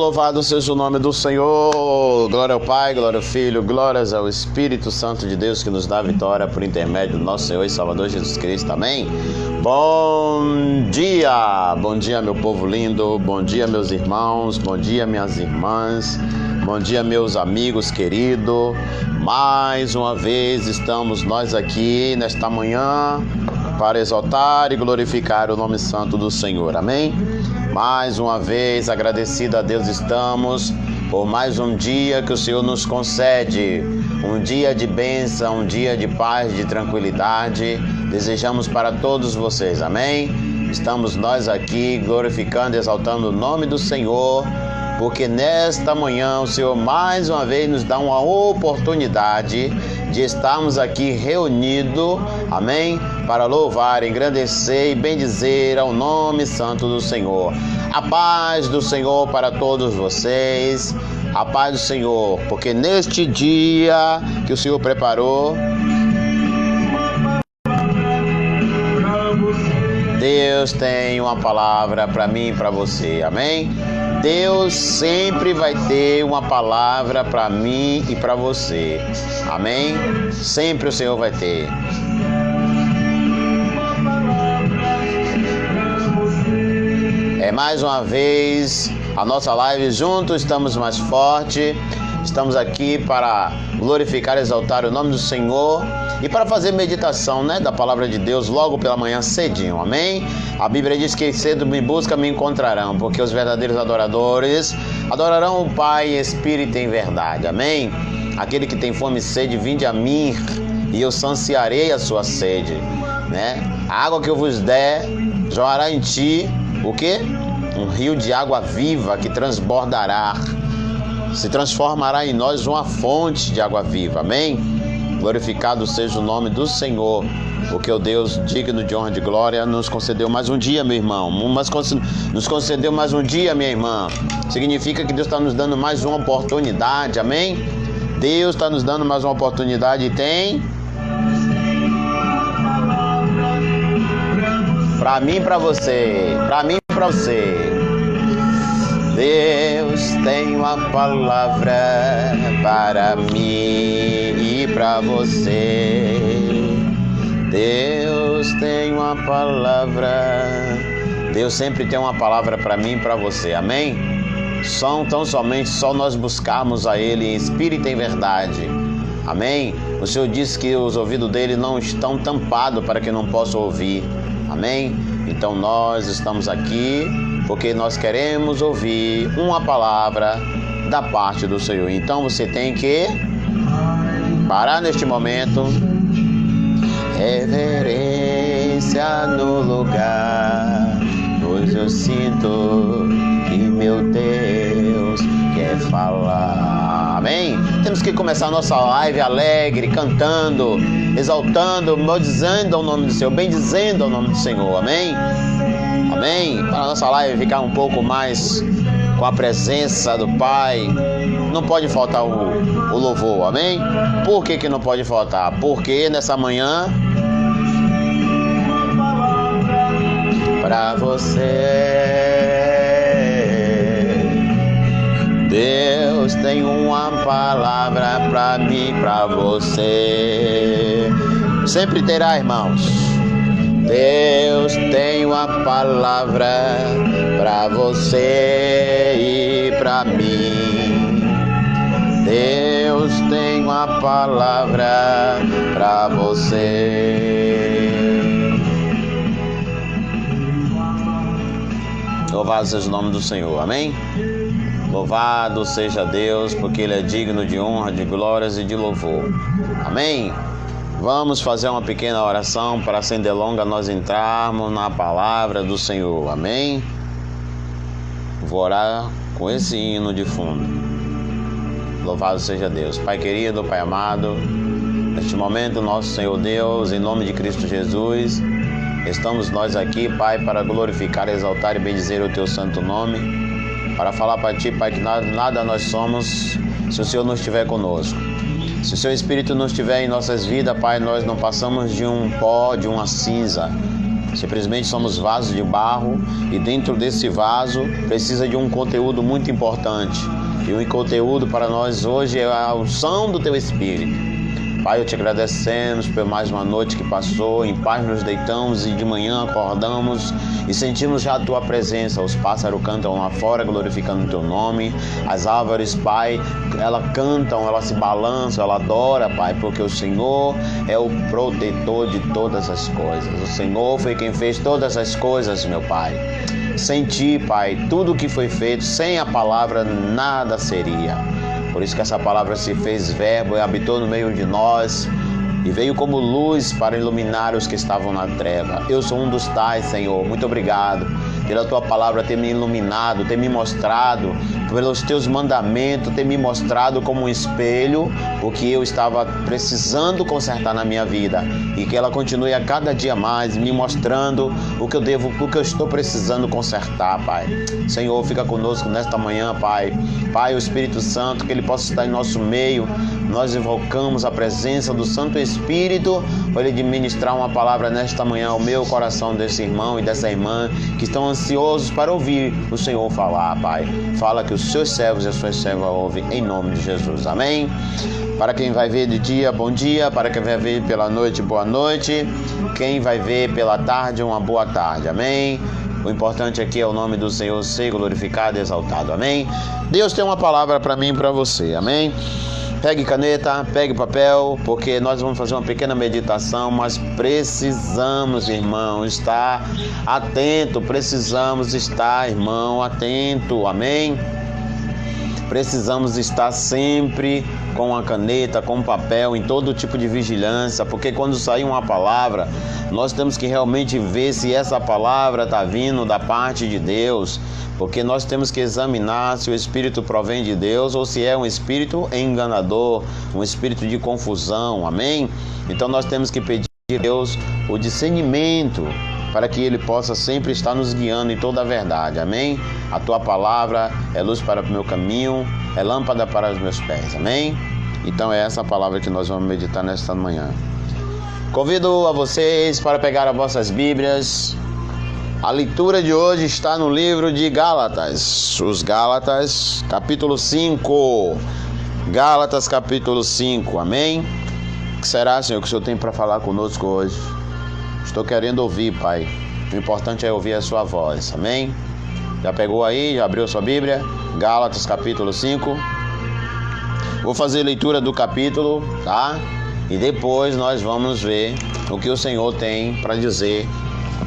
louvado seja o nome do Senhor. Glória ao Pai, glória ao Filho, glórias ao Espírito Santo de Deus que nos dá vitória por intermédio do nosso Senhor e Salvador Jesus Cristo. Amém? Bom dia meu povo lindo, bom dia meus irmãos, bom dia minhas irmãs, bom dia meus amigos queridos. Mais uma vez estamos nós aqui nesta manhã para exaltar e glorificar o nome santo do Senhor. Amém? Mais uma vez, agradecido a Deus estamos por mais um dia que o Senhor nos concede, um dia de bênção, um dia de paz, de tranquilidade. Desejamos para todos vocês, amém? Estamos nós aqui glorificando e exaltando o nome do Senhor, porque nesta manhã o Senhor mais uma vez nos dá uma oportunidade de estarmos aqui reunidos, amém? Para louvar, engrandecer e bendizer ao nome santo do Senhor. A paz do Senhor para todos vocês, a paz do Senhor, porque neste dia que o Senhor preparou, Deus tem uma palavra para mim e para você, amém? Deus sempre vai ter uma palavra para mim e para você, amém? Sempre o Senhor vai ter. Mais uma vez a nossa live juntos, estamos mais fortes. Estamos aqui para glorificar e exaltar o nome do Senhor e para fazer meditação, da palavra de Deus logo pela manhã cedinho, amém? A Bíblia diz que cedo me buscam, me encontrarão, porque os verdadeiros adoradores adorarão o Pai em espírito e em verdade, amém? Aquele que tem fome e sede, vinde a mim e eu saciarei a sua sede, A água que eu vos der jorrará em ti, o quê? Um rio de água viva que transbordará, se transformará em nós uma fonte de água viva, amém? Glorificado seja o nome do Senhor, porque o Deus digno de honra e de glória nos concedeu mais um dia, meu irmão, nos concedeu mais um dia, minha irmã. Significa que Deus está nos dando mais uma oportunidade, amém? Deus está nos dando mais uma oportunidade e tem para mim e para você, Deus tem uma palavra para mim e para você. Deus tem uma palavra. Deus sempre tem uma palavra para mim e para você, amém? Tão somente só nós buscarmos a Ele em espírito e em verdade, amém? O Senhor disse que os ouvidos dele não estão tampados para que não possa ouvir, amém? Então nós estamos aqui porque nós queremos ouvir uma palavra da parte do Senhor. Então você tem que parar neste momento, reverência no lugar, pois eu sinto que meu Deus quer falar, amém? Temos que começar a nossa live alegre, cantando, exaltando, maldizendo ao nome do Senhor, bendizendo ao nome do Senhor, amém? Amém? Para a nossa live ficar um pouco mais com a presença do Pai, não pode faltar o louvor, amém? Por que não pode faltar? Porque nessa manhã, para você, Deus tem uma palavra para mim, para você. Sempre terá, irmãos. Deus tem uma palavra para você e para mim. Deus tem uma palavra para você. Louvado seja o nome do Senhor, amém? Louvado seja Deus, porque Ele é digno de honra, de glórias e de louvor, amém? Vamos fazer uma pequena oração para, sem delonga, nós entrarmos na palavra do Senhor, amém? Vou orar com esse hino de fundo. Louvado seja Deus. Pai querido, Pai amado, neste momento, nosso Senhor Deus, em nome de Cristo Jesus, estamos nós aqui, Pai, para glorificar, exaltar e bendizer o Teu santo nome, para falar para Ti, Pai, que nada nós somos se o Senhor não estiver conosco. Se o Seu Espírito não estiver em nossas vidas, Pai, nós não passamos de um pó, de uma cinza. Simplesmente somos vasos de barro e dentro desse vaso precisa de um conteúdo muito importante. E o conteúdo para nós hoje é a unção do Teu Espírito. Pai, eu te agradecemos por mais uma noite que passou, em paz nos deitamos e de manhã acordamos e sentimos já a Tua presença. Os pássaros cantam lá fora glorificando o Teu nome, as árvores, Pai, elas cantam, elas se balançam, ela adora, Pai, porque o Senhor é o protetor de todas as coisas. O Senhor foi quem fez todas as coisas, meu Pai. Sem Ti, Pai, tudo que foi feito, sem a palavra nada seria. Por isso que essa palavra se fez verbo e habitou no meio de nós e veio como luz para iluminar os que estavam na treva. Eu sou um dos tais, Senhor. Muito obrigado pela Tua palavra ter me iluminado, ter me mostrado, pelos Teus mandamentos, ter me mostrado como um espelho o que eu estava precisando consertar na minha vida e que ela continue a cada dia mais me mostrando o que eu estou precisando consertar, Pai. Senhor, fica conosco nesta manhã, Pai. Pai, o Espírito Santo, que Ele possa estar em nosso meio. Nós invocamos a presença do Santo Espírito para Ele ministrar uma palavra nesta manhã ao meu coração desse irmão e dessa irmã que estão ansiosos para ouvir o Senhor falar, Pai. Fala que os seus servos e as suas servas ouvem em nome de Jesus. Amém? Para quem vai ver de dia, bom dia. Para quem vai ver pela noite, boa noite. Quem vai ver pela tarde, uma boa tarde. Amém? O importante aqui é o nome do Senhor ser glorificado e exaltado. Amém? Deus tem uma palavra para mim e para você. Amém? Pegue caneta, pegue papel, porque nós vamos fazer uma pequena meditação, mas precisamos, irmão, estar atento. Precisamos estar, irmão, atento. Amém? Precisamos estar sempre com a caneta, com o papel, em todo tipo de vigilância, porque quando sair uma palavra, nós temos que realmente ver se essa palavra está vindo da parte de Deus, porque nós temos que examinar se o Espírito provém de Deus ou se é um espírito enganador, um espírito de confusão, amém? Então nós temos que pedir a Deus o discernimento, para que Ele possa sempre estar nos guiando em toda a verdade, amém? A Tua palavra é luz para o meu caminho, é lâmpada para os meus pés, amém? Então é essa palavra que nós vamos meditar nesta manhã. Convido a vocês para pegar as vossas Bíblias. A leitura de hoje está no livro de Gálatas, os Gálatas, capítulo 5. Gálatas, capítulo 5, amém? O que será, Senhor, que o Senhor tem para falar conosco hoje? Estou querendo ouvir, Pai. O importante é ouvir a sua voz, amém? Já pegou aí? Já abriu sua Bíblia? Gálatas, capítulo 5. Vou fazer leitura do capítulo, tá? E depois nós vamos ver o que o Senhor tem para dizer,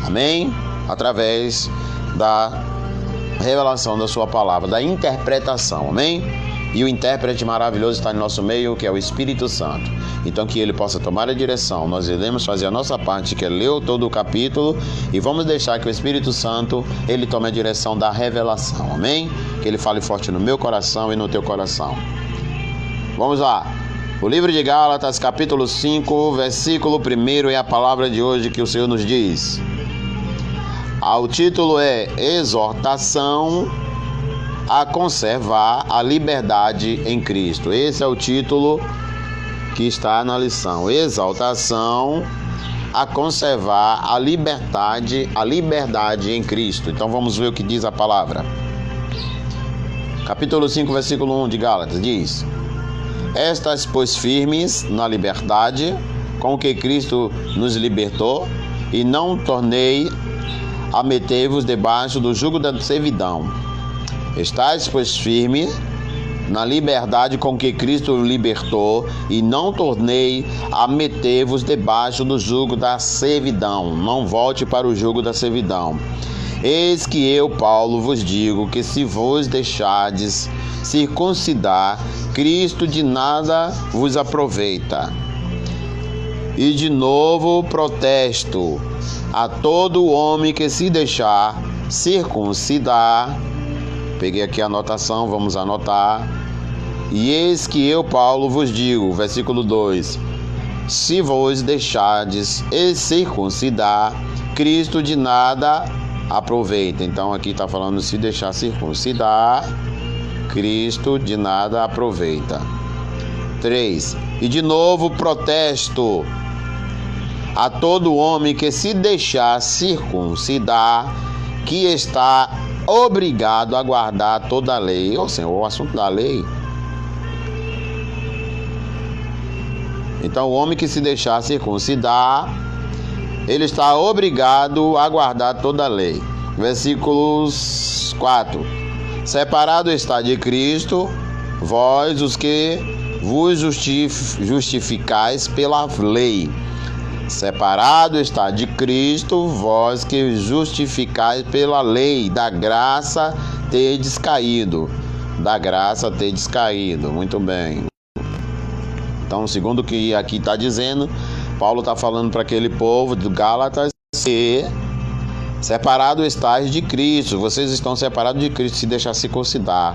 amém? Através da revelação da sua palavra, da interpretação, amém? E o intérprete maravilhoso está em nosso meio, que é o Espírito Santo. Então que ele possa tomar a direção. Nós iremos fazer a nossa parte, que é ler todo o capítulo, e vamos deixar que o Espírito Santo, ele tome a direção da revelação, amém? Que ele fale forte no meu coração e no teu coração. Vamos lá. O livro de Gálatas, capítulo 5, versículo 1 é a palavra de hoje que o Senhor nos diz. O título é Exortação a conservar a liberdade em Cristo. Esse é o título que está na lição. Exaltação a conservar a liberdade em Cristo. Então vamos ver o que diz a palavra. Capítulo 5, versículo 1 de Gálatas diz: Estas, pois, firmes na liberdade com que Cristo nos libertou, e não tornei a meter-vos debaixo do jugo da servidão. Estais, pois, firmes na liberdade com que Cristo libertou, e não tornei a meter-vos debaixo do jugo da servidão. Não volte para o jugo da servidão. Eis que eu, Paulo, vos digo que se vos deixardes circuncidar, Cristo de nada vos aproveita. E de novo protesto a todo homem que se deixar circuncidar. Peguei aqui a anotação, vamos anotar. E eis que eu, Paulo, vos digo, versículo 2: se vos deixardes circuncidar, Cristo de nada aproveita. Então aqui está falando se deixar circuncidar, Cristo de nada aproveita. 3. E de novo protesto a todo homem que se deixar circuncidar, que está obrigado a guardar toda a lei. Ô Senhor, o assunto da lei. Então, o homem que se deixar circuncidar, ele está obrigado a guardar toda a lei. Versículos 4. Separado está de Cristo, vós os que vos justificais pela lei. Separado está de Cristo, vós que justificais pela lei, da graça tendes caído. Da graça tendes caído. Muito bem. Então, segundo o que aqui está dizendo, Paulo está falando para aquele povo do Gálatas que separado estáis de Cristo. Vocês estão separados de Cristo se deixar circuncidar.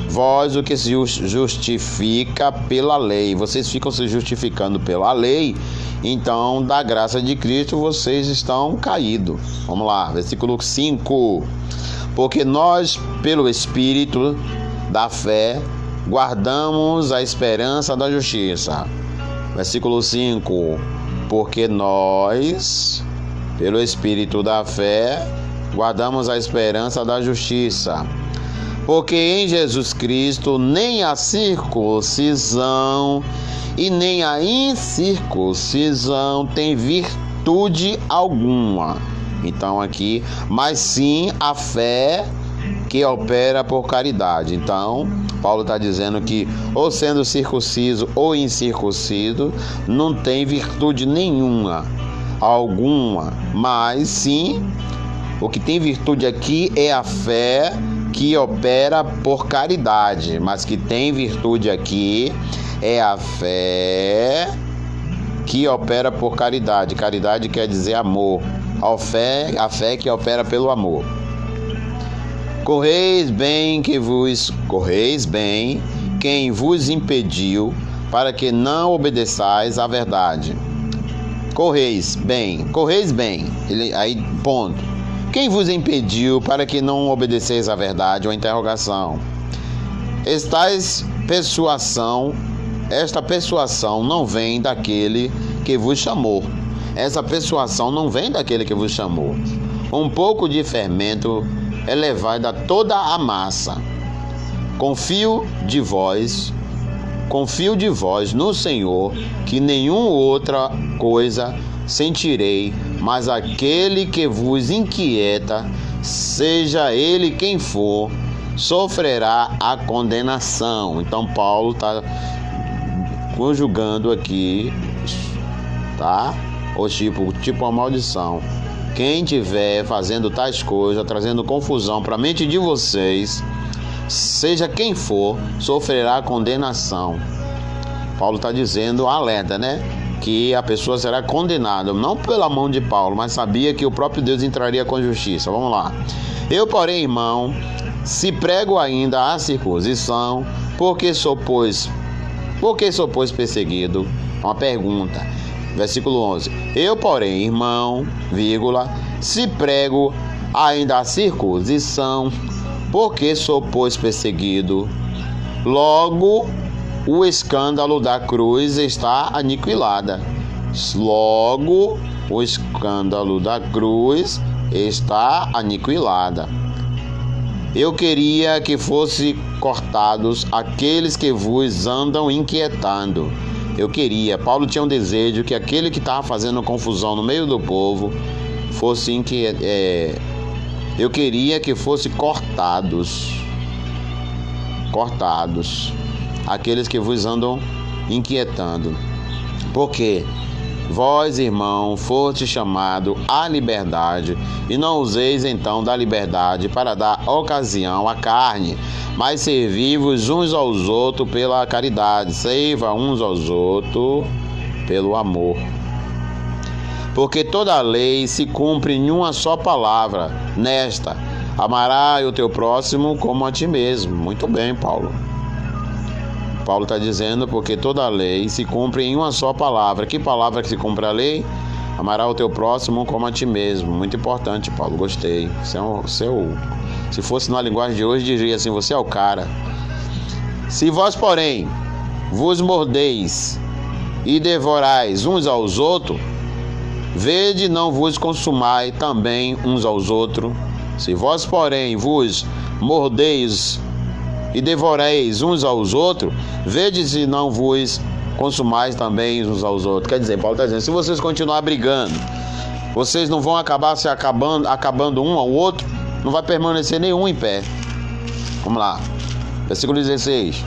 Vós o que se justifica pela lei. Vocês ficam se justificando pela lei. Então, da graça de Cristo, vocês estão caídos. Vamos lá, versículo 5. Porque nós, pelo Espírito da fé, guardamos a esperança da justiça. Versículo 5. Porque nós, pelo Espírito da fé, guardamos a esperança da justiça. Porque em Jesus Cristo nem a circuncisão e nem a incircuncisão tem virtude alguma. Então aqui, mas sim a fé que opera por caridade. Então, Paulo está dizendo que ou sendo circunciso ou incircunciso, não tem virtude nenhuma, alguma, mas sim, o que tem virtude aqui é a fé que opera por caridade, mas que tem virtude aqui é a fé que opera por caridade. Caridade quer dizer amor. A fé que opera pelo amor. Correis bem quem vos impediu, para que não obedeçais à verdade. Correis bem. Aí, ponto. Quem vos impediu para que não obedeceis à verdade? Uma interrogação. Esta persuasão não vem daquele que vos chamou. Essa persuasão não vem daquele que vos chamou. Um pouco de fermento é levado a toda a massa. Confio de vós no Senhor, que nenhuma outra coisa sentirei, mas aquele que vos inquieta, seja ele quem for, sofrerá a condenação. Então Paulo está conjugando aqui, tá? O tipo uma maldição. Quem estiver fazendo tais coisas, trazendo confusão para a mente de vocês, seja quem for, sofrerá condenação. Paulo está dizendo, alerta, né? Que a pessoa será condenada, não pela mão de Paulo, mas sabia que o próprio Deus entraria com justiça. Vamos lá. Eu, porém, irmão, se prego ainda a circuncisão, porque sou, pois, perseguido? Uma pergunta. Versículo 11. Eu, porém, irmão, se prego ainda a circuncisão, porque sou, pois, perseguido. Logo, o escândalo da cruz está aniquilada. Logo, o escândalo da cruz está aniquilada. Eu queria que fossem cortados aqueles que vos andam inquietando. Paulo tinha um desejo que aquele que estava fazendo confusão no meio do povo fosse eu queria que fossem cortados aqueles que vos andam inquietando. Porque vós, irmão, foste chamado à liberdade, e não useis então da liberdade para dar ocasião à carne, mas servi-vos uns aos outros pela caridade. Seiva uns aos outros pelo amor. Porque toda a lei se cumpre em uma só palavra, nesta: amarás o teu próximo como a ti mesmo. Muito bem, Paulo. Paulo está dizendo, porque toda a lei se cumpre em uma só palavra. Que palavra que se cumpre a lei? Amarás o teu próximo como a ti mesmo. Muito importante, Paulo. Gostei. Se fosse na linguagem de hoje, diria assim: você é o cara. Se vós, porém, vos mordeis e devorais uns aos outros, Vede, não vos consumai também uns aos outros. Se vós, porém, vos mordeis e devoreis uns aos outros, vede se não vos consumais também uns aos outros. Quer dizer, Paulo está dizendo, se vocês continuarem brigando, vocês não vão acabar se acabando um ao outro, não vai permanecer nenhum em pé. Vamos lá, versículo 16.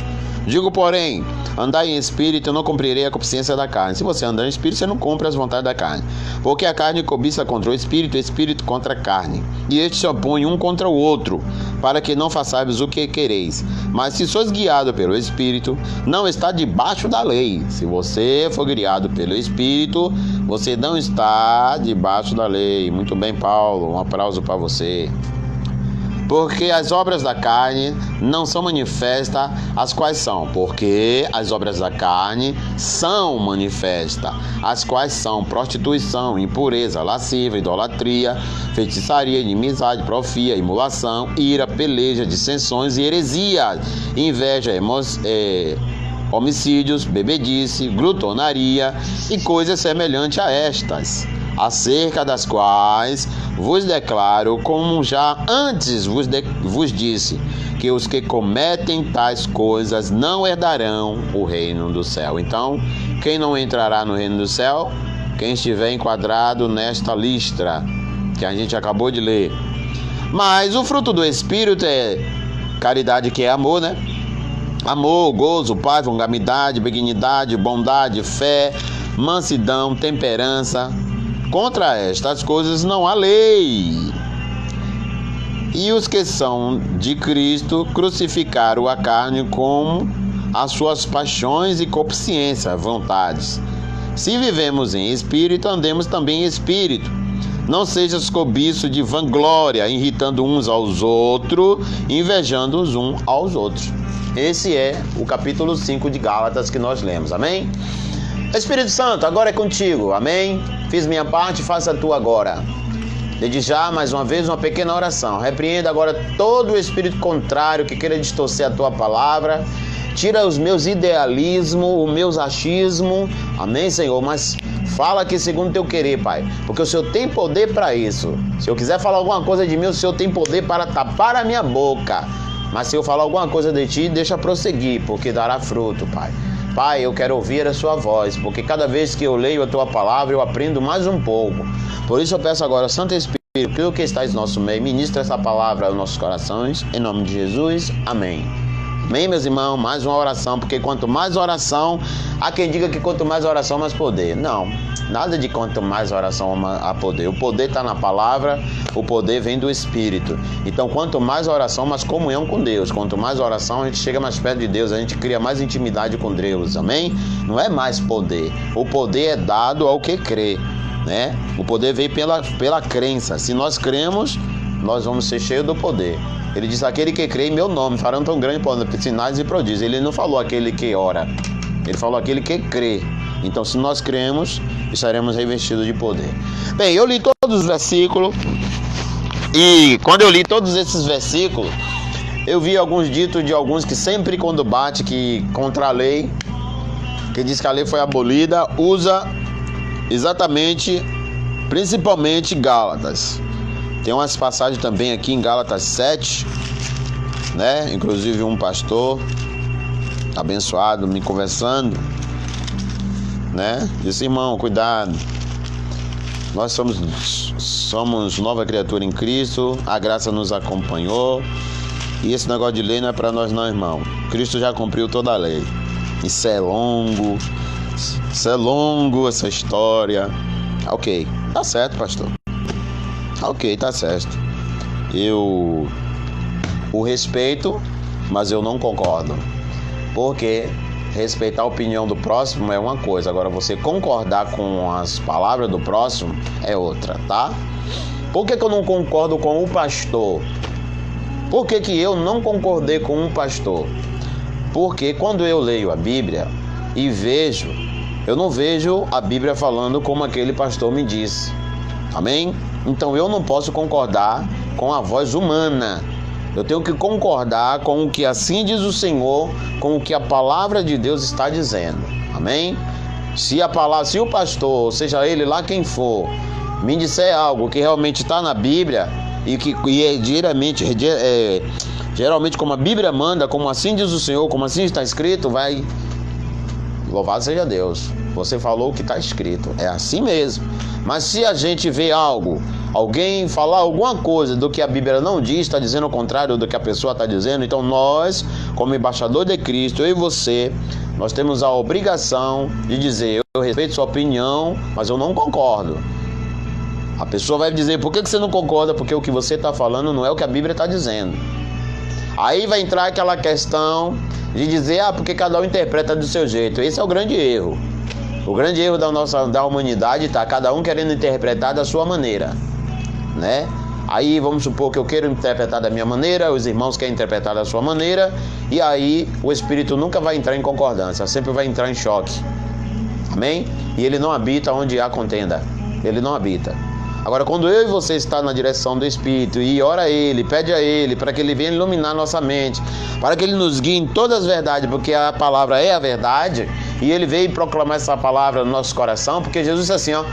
Digo, porém, andai em espírito, eu não cumprirei a concupiscência da carne. Se você andar em espírito, você não cumpre as vontades da carne. Porque a carne cobiça contra o espírito contra a carne. E estes se opõem um contra o outro, para que não façais o que quereis. Mas se sois guiado pelo Espírito, não está debaixo da lei. Se você for guiado pelo Espírito, você não está debaixo da lei. Muito bem, Paulo, um aplauso para você. Porque as obras da carne não são manifestas, as quais são? Porque as obras da carne são manifestas, as quais são prostituição, impureza, lascívia, idolatria, feitiçaria, inimizade, porfia, emulação, ira, peleja, dissensões e heresias, inveja, homicídios, bebedice, glutonaria e coisas semelhantes a estas, acerca das quais vos declaro, como já antes vos disse, que os que cometem tais coisas não herdarão o reino do céu. Então, quem não entrará no reino do céu? Quem estiver enquadrado nesta lista que a gente acabou de ler. Mas o fruto do Espírito é caridade, que é amor, né? Amor, gozo, paz, longanimidade, benignidade, bondade, fé, mansidão, temperança. Contra estas coisas não há lei. E os que são de Cristo crucificaram a carne com as suas paixões e concupiscências, vontades. Se vivemos em espírito, andemos também em espírito. Não sejas cobiço de vanglória, irritando uns aos outros, invejando uns aos outros. Esse é o capítulo 5 de Gálatas que nós lemos, amém? Espírito Santo, agora é contigo, amém? Fiz minha parte, faça a tua agora. Desde já, mais uma vez, uma pequena oração. Repreenda agora todo o espírito contrário que queira distorcer a tua palavra. Tira os meus idealismos, os meus achismos, amém, Senhor? Mas fala aqui segundo o teu querer, Pai, porque o Senhor tem poder para isso. Se eu quiser falar alguma coisa de mim, o Senhor tem poder para tapar a minha boca. Mas se eu falar alguma coisa de ti, deixa prosseguir, porque dará fruto, Pai. Pai, eu quero ouvir a sua voz, porque cada vez que eu leio a tua palavra, eu aprendo mais um pouco. Por isso eu peço agora, Santo Espírito, que o que estás no nosso meio, ministra essa palavra aos nossos corações, em nome de Jesus, amém. Amém, meus irmãos? Mais uma oração, porque quanto mais oração, há quem diga que quanto mais oração, mais poder. Não, nada de quanto mais oração, há poder. O poder está na palavra, o poder vem do Espírito. Então, quanto mais oração, mais comunhão com Deus. Quanto mais oração, a gente chega mais perto de Deus, a gente cria mais intimidade com Deus, amém? Não é mais poder. O poder é dado ao que crê, né? O poder vem pela crença. Se nós cremos, nós vamos ser cheios do poder. Ele diz, aquele que crê em meu nome farão tão grande sinais e prodígios. Ele não falou aquele que ora, ele falou aquele que crê. Então, se nós cremos, estaremos revestidos de poder. Bem, eu li todos os versículos, e quando eu li todos esses versículos, eu vi alguns ditos de alguns que sempre quando bate que contra a lei, que diz que a lei foi abolida, usa exatamente, principalmente Gálatas. Tem umas passagens também aqui em Gálatas 7, né? Inclusive um pastor abençoado me conversando, né? Disse, irmão, cuidado. Nós somos nova criatura em Cristo, a graça nos acompanhou. E esse negócio de lei não é para nós não, irmão. Cristo já cumpriu toda a lei. Isso é longo essa história. Ok, tá certo, pastor. Ok, tá certo. Eu o respeito, mas eu não concordo. Porque respeitar a opinião do próximo é uma coisa. Agora, você concordar com as palavras do próximo é outra, tá? Por que eu não concordo com o pastor? Por que eu não concordei com um pastor? Porque quando eu leio a Bíblia e vejo, eu não vejo a Bíblia falando como aquele pastor me disse. Amém? Então eu não posso concordar com a voz humana. Eu tenho que concordar com o que assim diz o Senhor, com o que a palavra de Deus está dizendo. Amém? Se a palavra, se o pastor, seja ele lá quem for, me disser algo que realmente está na Bíblia e é geralmente como a Bíblia manda, como assim diz o Senhor, como assim está escrito, vai, louvado seja Deus, você falou o que está escrito, é assim mesmo. Mas se a gente vê alguém falar alguma coisa do que a Bíblia não diz, está dizendo o contrário do que a pessoa está dizendo, então nós, como embaixador de Cristo, eu e você, nós temos a obrigação de dizer: eu respeito sua opinião, mas eu não concordo. A pessoa vai dizer: por que você não concorda? Porque o que você está falando não é o que a Bíblia está dizendo. Aí vai entrar aquela questão de dizer: porque cada um interpreta do seu jeito. Esse é o grande erro. O grande erro da humanidade está cada um querendo interpretar da sua maneira, né? Aí vamos supor que eu quero interpretar da minha maneira, os irmãos querem interpretar da sua maneira, e aí o Espírito nunca vai entrar em concordância, sempre vai entrar em choque. Amém? E ele não habita onde há contenda. Ele não habita. Agora, quando eu e você está na direção do Espírito e ora a Ele, pede a Ele para que Ele venha iluminar nossa mente, para que Ele nos guie em todas as verdades, porque a palavra é a verdade, e Ele veio proclamar essa palavra no nosso coração, porque Jesus disse assim,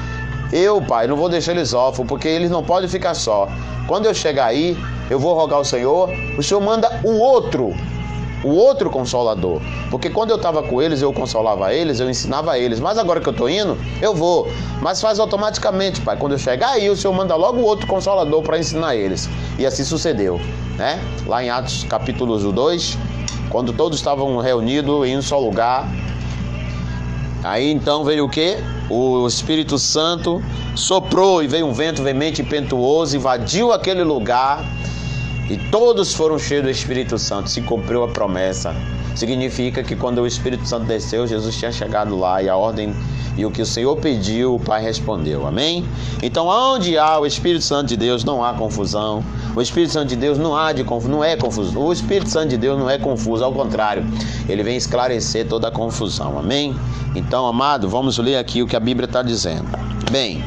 eu, Pai, não vou deixar eles órfãos, porque eles não podem ficar só. Quando eu chegar aí, eu vou rogar ao Senhor, o Senhor manda o outro Consolador. Porque quando eu estava com eles, eu consolava eles, eu ensinava eles. Mas agora que eu estou indo, eu vou. Mas faz automaticamente, Pai. Quando eu chegar aí, o Senhor manda logo o outro Consolador para ensinar eles. E assim sucedeu, né? Lá em Atos capítulo 2, quando todos estavam reunidos em um só lugar, aí então veio o quê? O Espírito Santo soprou e veio um vento veemente e impetuoso, invadiu aquele lugar e todos foram cheios do Espírito Santo. Se cumpriu a promessa. Significa que quando o Espírito Santo desceu, Jesus tinha chegado lá e a ordem e o que o Senhor pediu, o Pai respondeu. Amém? Então, onde há o Espírito Santo de Deus, não há confusão. O Espírito Santo de Deus não é confuso. O Espírito Santo de Deus não é confuso, ao contrário, ele vem esclarecer toda a confusão. Amém? Então, amado, vamos ler aqui o que a Bíblia está dizendo. Bem,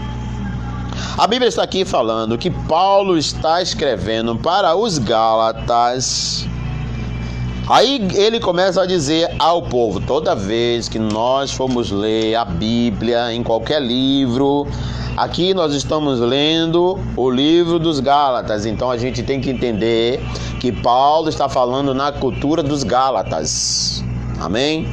a Bíblia está aqui falando que Paulo está escrevendo para os Gálatas. Aí ele começa a dizer ao povo: toda vez que nós formos ler a Bíblia em qualquer livro, aqui nós estamos lendo o livro dos Gálatas, então a gente tem que entender que Paulo está falando na cultura dos Gálatas. Amém?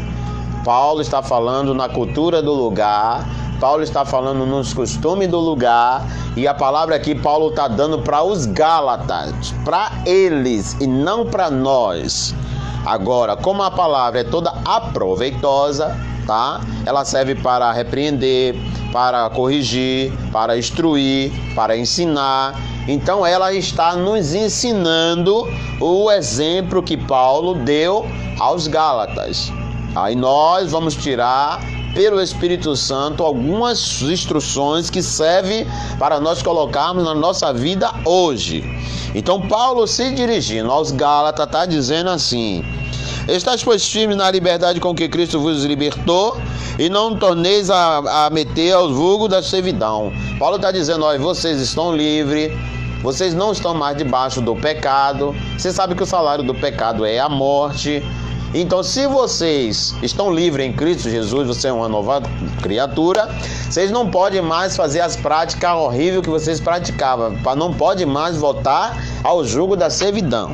Paulo está falando na cultura do lugar, Paulo está falando nos costumes do lugar, e a palavra aqui Paulo está dando para os Gálatas, para eles e não para nós. Agora, como a palavra é toda aproveitosa, tá? Ela serve para repreender, para corrigir, para instruir, para ensinar. Então ela está nos ensinando o exemplo que Paulo deu aos Gálatas. Aí nós vamos tirar pelo Espírito Santo algumas instruções que servem para nós colocarmos na nossa vida hoje. Então Paulo, se dirigindo aos Gálatas, está dizendo assim: estáis, pois, firmes na liberdade com que Cristo vos libertou, e não torneis a meter aos vulgos da servidão. Paulo está dizendo: olha, vocês estão livres, vocês não estão mais debaixo do pecado. Você sabe que o salário do pecado é a morte. Então, se vocês estão livres em Cristo Jesus, você é uma nova criatura, vocês não podem mais fazer as práticas horríveis que vocês praticavam, não podem mais voltar ao jugo da servidão.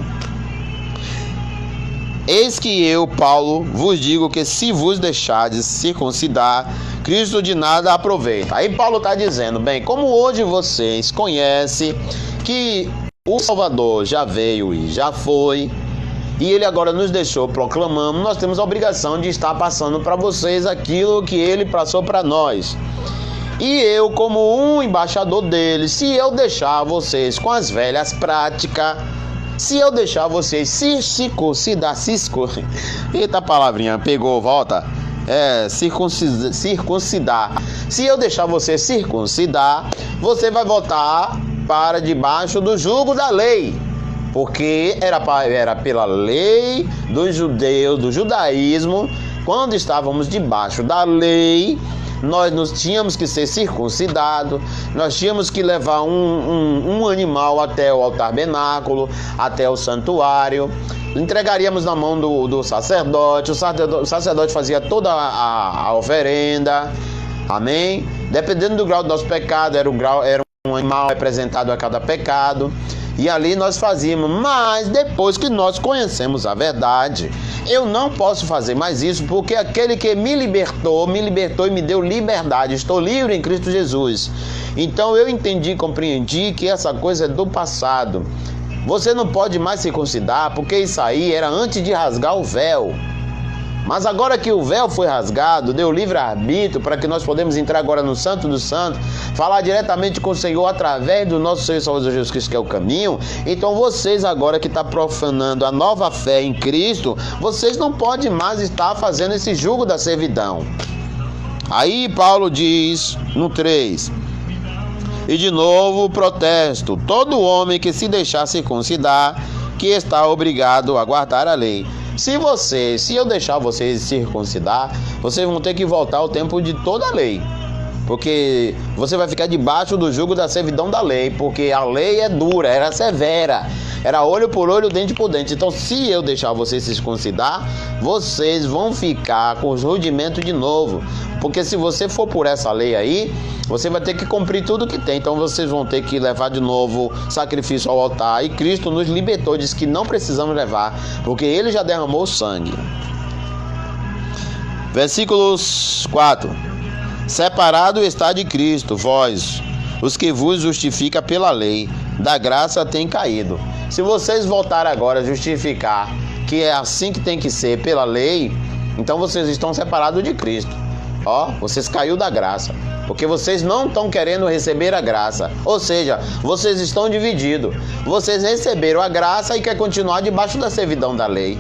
Eis que eu, Paulo, vos digo que se vos deixardes circuncidar, Cristo de nada aproveita. Aí Paulo está dizendo: bem, como hoje vocês conhecem que o Salvador já veio e já foi, e ele agora nos deixou, proclamamos, nós temos a obrigação de estar passando para vocês aquilo que ele passou para nós. E eu, como um embaixador dele, se eu deixar vocês com as velhas práticas, se eu deixar vocês se circuncidar, eita palavrinha, pegou, volta, circuncidar. Se eu deixar você circuncidar, você vai voltar para debaixo do jugo da lei. Porque era pela lei dos judeus, do judaísmo, quando estávamos debaixo da lei, nós tínhamos que ser circuncidados, nós tínhamos que levar um animal até o tabernáculo, até o santuário, entregaríamos na mão do sacerdote, o sacerdote fazia toda a oferenda, amém? Dependendo do grau do nosso pecado, era um animal representado a cada pecado, e ali nós fazíamos. Mas depois que nós conhecemos a verdade, eu não posso fazer mais isso, porque aquele que me libertou e me deu liberdade. Estou livre em Cristo Jesus. Então eu entendi, compreendi que essa coisa é do passado. Você não pode mais circuncidar, porque isso aí era antes de rasgar o véu. Mas agora que o véu foi rasgado, deu livre-arbítrio para que nós podemos entrar agora no Santo dos Santos, falar diretamente com o Senhor através do nosso Senhor e Salvador Jesus Cristo, que é o caminho. Então vocês agora que estão profanando a nova fé em Cristo, vocês não podem mais estar fazendo esse jugo da servidão. Aí Paulo diz no 3, e de novo protesto, todo homem que se deixar circuncidar, que está obrigado a guardar a lei. Se eu deixar vocês circuncidar, vocês vão ter que voltar ao tempo de toda a lei. Porque você vai ficar debaixo do jugo da servidão da lei. Porque a lei é dura, era severa. Era olho por olho, dente por dente. Então, se eu deixar vocês circuncidar, vocês vão ficar com os rudimentos de novo. Porque se você for por essa lei aí, você vai ter que cumprir tudo que tem. Então vocês vão ter que levar de novo sacrifício ao altar. E Cristo nos libertou, diz que não precisamos levar, porque Ele já derramou sangue. Versículos 4. Separado está de Cristo, vós, os que vos justifica pela lei, da graça tem caído. Se vocês voltarem agora a justificar que é assim que tem que ser pela lei, então vocês estão separados de Cristo. Vocês caiu da graça, porque vocês não estão querendo receber a graça. Ou seja, vocês estão divididos. Vocês receberam a graça e querem continuar debaixo da servidão da lei.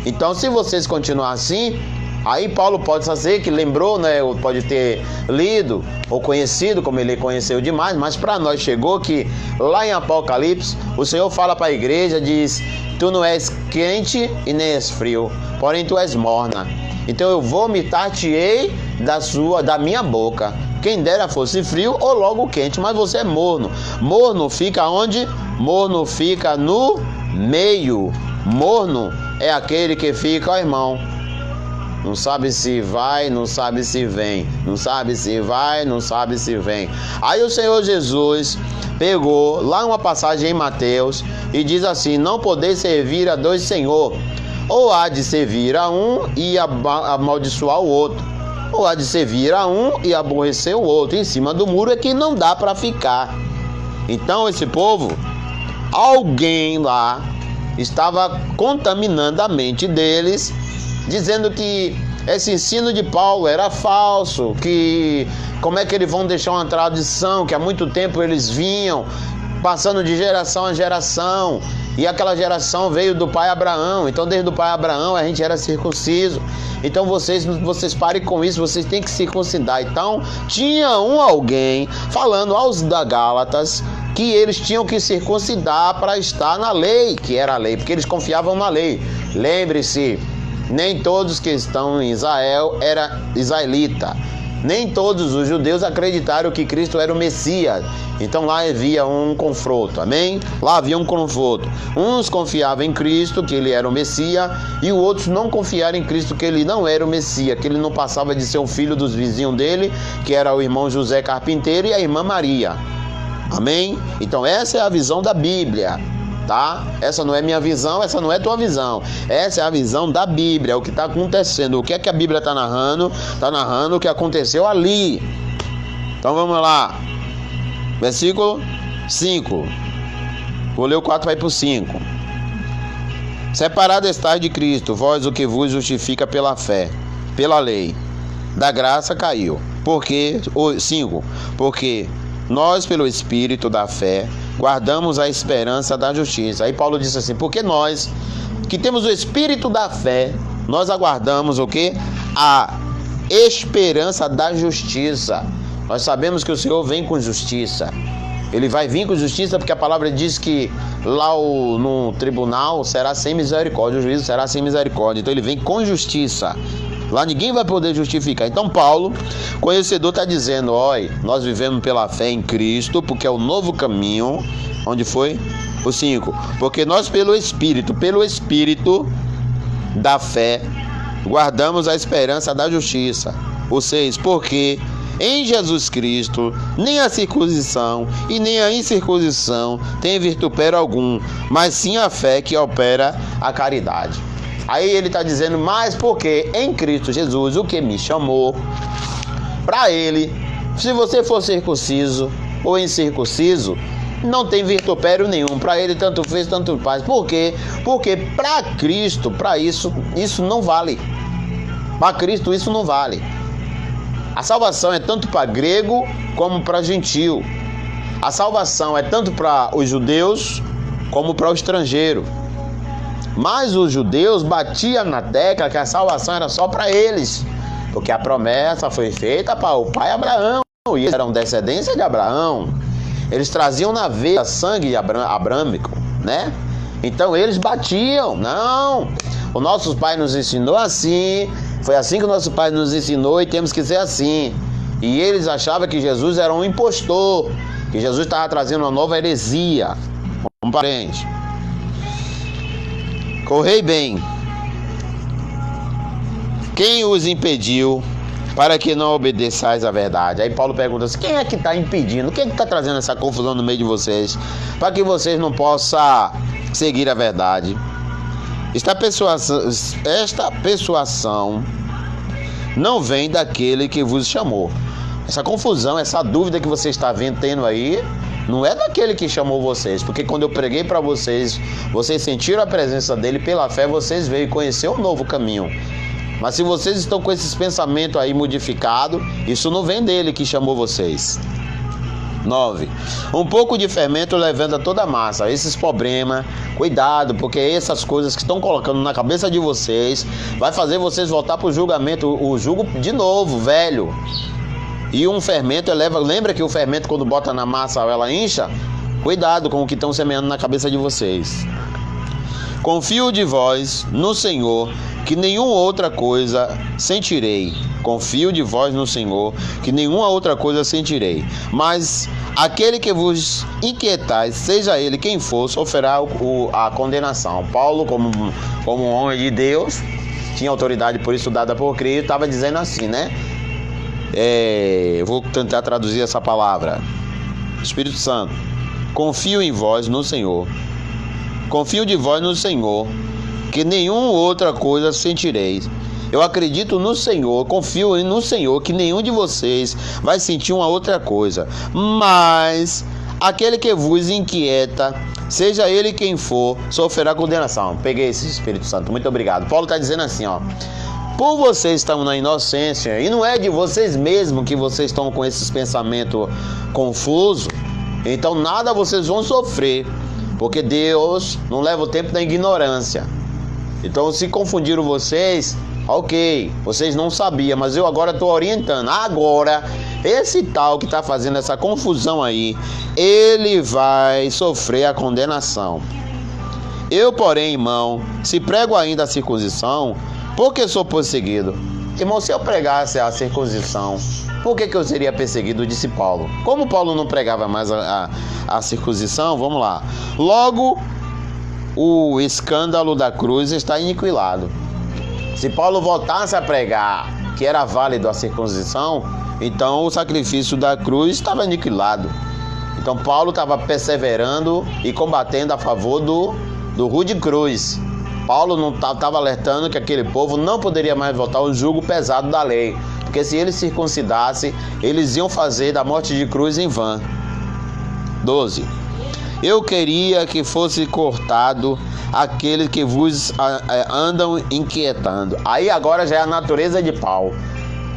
Então, se vocês continuarem assim, aí Paulo pode fazer que lembrou, né? Ou pode ter lido ou conhecido, como ele conheceu demais. Mas para nós chegou que lá em Apocalipse, o Senhor fala para a igreja, diz: tu não és quente e nem és frio, porém tu és morna. Então eu vomitar-te-ei da minha boca. Quem dera fosse frio ou logo quente, mas você é morno. Morno fica onde? Morno fica no meio. Morno é aquele que fica, irmão, não sabe se vai, não sabe se vem. Não sabe se vai, não sabe se vem. Aí o Senhor Jesus pegou lá uma passagem em Mateus e diz assim: não podeis servir a dois senhores. Ou há de servir a um e amaldiçoar o outro, ou há de servir a um e aborrecer o outro. Em cima do muro é que não dá para ficar. Então esse povo, alguém lá estava contaminando a mente deles, dizendo que esse ensino de Paulo era falso, que como é que eles vão deixar uma tradição que há muito tempo eles vinham passando de geração a geração, e aquela geração veio do pai Abraão. Então desde o pai Abraão a gente era circunciso. Então vocês parem com isso, vocês têm que circuncidar. Então tinha alguém falando aos da Gálatas que eles tinham que circuncidar para estar na lei, que era a lei, porque eles confiavam na lei. Lembre-se, nem todos que estão em Israel era israelita. Nem todos os judeus acreditaram que Cristo era o Messias. Então lá havia um confronto, amém? Lá havia um confronto. Uns confiavam em Cristo, que ele era o Messias, e os outros não confiaram em Cristo, que ele não era o Messias, que ele não passava de ser um filho dos vizinhos dele, que era o irmão José Carpinteiro e a irmã Maria. Amém? Então essa é a visão da Bíblia. Tá? Essa não é minha visão, essa não é tua visão. Essa é a visão da Bíblia, é o que está acontecendo. O que é que a Bíblia está narrando? Está narrando o que aconteceu ali. Então vamos lá. Versículo 5. Vou ler o 4, vai para o 5. Separado estáis de Cristo, vós o que vos justifica pela fé, pela lei, da graça caiu. Porque, 5. Porque nós, pelo Espírito da fé, guardamos a esperança da justiça. Aí Paulo disse assim: porque nós, que temos o Espírito da fé, nós aguardamos o quê? A esperança da justiça. Nós sabemos que o Senhor vem com justiça. Ele vai vir com justiça, porque a palavra diz que lá no tribunal será sem misericórdia, o juízo será sem misericórdia. Então ele vem com justiça. Lá ninguém vai poder justificar. Então Paulo, conhecedor, está dizendo, olha, nós vivemos pela fé em Cristo, porque é o novo caminho. Onde foi? O 5. Porque nós pelo Espírito da fé, guardamos a esperança da justiça. O 6. Porque em Jesus Cristo, nem a circuncisão e nem a incircuncisão tem vitupério algum, mas sim a fé que opera a caridade. Aí ele está dizendo, mas porque em Cristo Jesus, o que me chamou, para ele, se você for circunciso ou incircunciso, não tem vitupério nenhum. Para ele, tanto fez, tanto faz. Por quê? Porque para Cristo, para isso não vale. Para Cristo, isso não vale. A salvação é tanto para grego como para gentil. A salvação é tanto para os judeus como para o estrangeiro. Mas os judeus batiam na tecla que a salvação era só para eles, porque a promessa foi feita para o pai Abraão, e eles eram descendência de Abraão. Eles traziam na veia sangue abrâmico, né? Então eles batiam. Não, o nosso pai nos ensinou assim, foi assim que o nosso pai nos ensinou e temos que ser assim. E eles achavam que Jesus era um impostor, que Jesus estava trazendo uma nova heresia. Vamos para frente. Correi bem. Quem os impediu para que não obedeçais à verdade? Aí Paulo pergunta assim, quem é que está impedindo? Quem é que está trazendo essa confusão no meio de vocês? Para que vocês não possam seguir a verdade. Esta persuasão não vem daquele que vos chamou. Essa confusão, essa dúvida que você está tendo aí, não é daquele que chamou vocês. Porque quando eu preguei para vocês, vocês sentiram a presença dele, pela fé vocês veio conhecer um novo caminho. Mas se vocês estão com esses pensamentos aí modificados, isso não vem dele que chamou vocês. 9. Um pouco de fermento levanta toda a massa. Esses problemas, cuidado, porque essas coisas que estão colocando na cabeça de vocês vai fazer vocês voltar para o julgamento, o jugo de novo, velho. E um fermento eleva. Lembra que o fermento, quando bota na massa, ela incha? Cuidado com o que estão semeando na cabeça de vocês. Confio de vós no Senhor, que nenhuma outra coisa sentirei. Confio de vós no Senhor, que nenhuma outra coisa sentirei. Mas aquele que vos inquietais, seja ele quem for, sofrerá a condenação. Paulo, como um homem de Deus, tinha autoridade por isso dada por Cristo, estava dizendo assim, né? Eu vou tentar traduzir essa palavra. Espírito Santo, confio em vós no Senhor. Confio de vós no Senhor, que nenhuma outra coisa sentireis. Eu acredito no Senhor, confio no Senhor, que nenhum de vocês vai sentir uma outra coisa. Mas aquele que vos inquieta, seja ele quem for, sofrerá condenação. Peguei esse Espírito Santo, muito obrigado. Paulo está dizendo assim, ó. Por vocês estão na inocência, e não é de vocês mesmos que vocês estão com esses pensamentos confusos, então nada vocês vão sofrer. Porque Deus não leva o tempo da ignorância. Então, se confundiram vocês, ok, vocês não sabiam, mas eu agora estou orientando. Agora, esse tal que está fazendo essa confusão aí, ele vai sofrer a condenação. Eu, porém, irmão, se prego ainda a circuncisão, por que sou perseguido? Irmão, se eu pregasse a circuncisão, por que eu seria perseguido? Disse Paulo. Como Paulo não pregava mais a circuncisão, vamos lá. Logo, o escândalo da cruz está aniquilado. Se Paulo voltasse a pregar que era válido a circuncisão, então o sacrifício da cruz estava aniquilado. Então Paulo estava perseverando e combatendo a favor do rude cruz. Paulo não estava alertando que aquele povo não poderia mais voltar ao jugo pesado da lei, porque se eles circuncidassem, eles iam fazer da morte de cruz em vão. 12. Eu queria que fosse cortado aquele que vos andam inquietando. Aí agora já é a natureza de Paulo.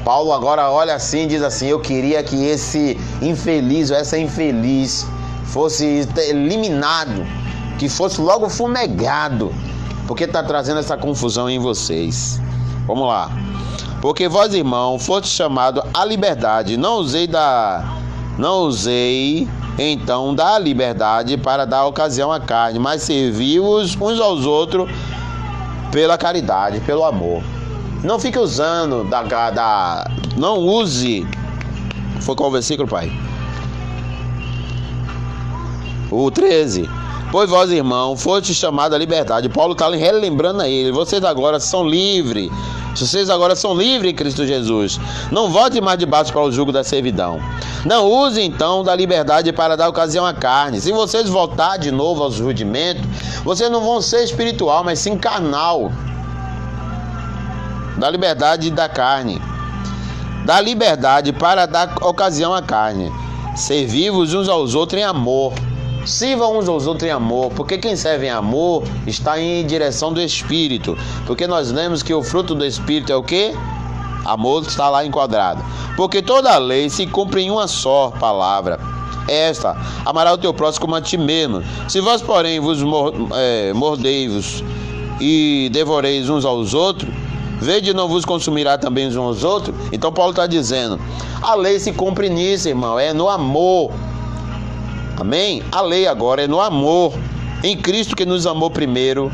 Paulo agora olha assim e diz assim, eu queria que esse infeliz ou essa infeliz fosse eliminado, que fosse logo fumegado, porque está trazendo essa confusão em vocês. Vamos lá. Porque vós, irmão, foste chamado à liberdade. Não usei então da liberdade para dar ocasião à carne, mas servi-vos uns aos outros pela caridade, pelo amor. Não fique usando não use. Foi qual versículo, pai? O 13. Pois vós, irmão, foste chamados à liberdade. Paulo está relembrando a ele. Vocês agora são livres. Vocês agora são livres em Cristo Jesus. Não voltem mais debaixo para o jugo da servidão. Não usem então da liberdade para dar ocasião à carne. Se vocês voltar de novo aos rudimentos, vocês não vão ser espiritual, mas sim carnal. Da liberdade da carne. Da liberdade para dar ocasião à carne. Servi-vos uns aos outros em amor. Sirvam uns aos outros em amor, porque quem serve em amor está em direção do Espírito. Porque nós lemos que o fruto do Espírito é o quê? Amor, está lá enquadrado. Porque toda a lei se cumpre em uma só palavra. Esta, amarás o teu próximo como a ti mesmo. Se vós, porém, vos mordeis-vos e devoreis uns aos outros, vede não vos consumirá também uns aos outros? Então Paulo está dizendo, a lei se cumpre nisso, irmão, é no amor. Amém? A lei agora é no amor. Em Cristo que nos amou primeiro.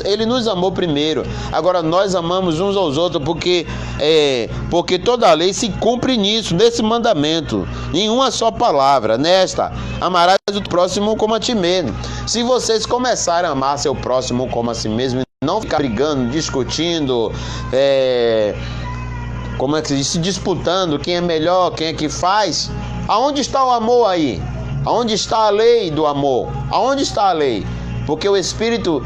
Ele nos amou primeiro. Agora nós amamos uns aos outros porque toda a lei se cumpre nisso, nesse mandamento. Em uma só palavra. Nesta, amarás o próximo como a ti mesmo. Se vocês começarem a amar seu próximo como a si mesmo, e não ficar brigando, discutindo, como é que se diz, se disputando quem é melhor, quem é que faz, aonde está o amor aí? Aonde está a lei do amor? Aonde está a lei? Porque o Espírito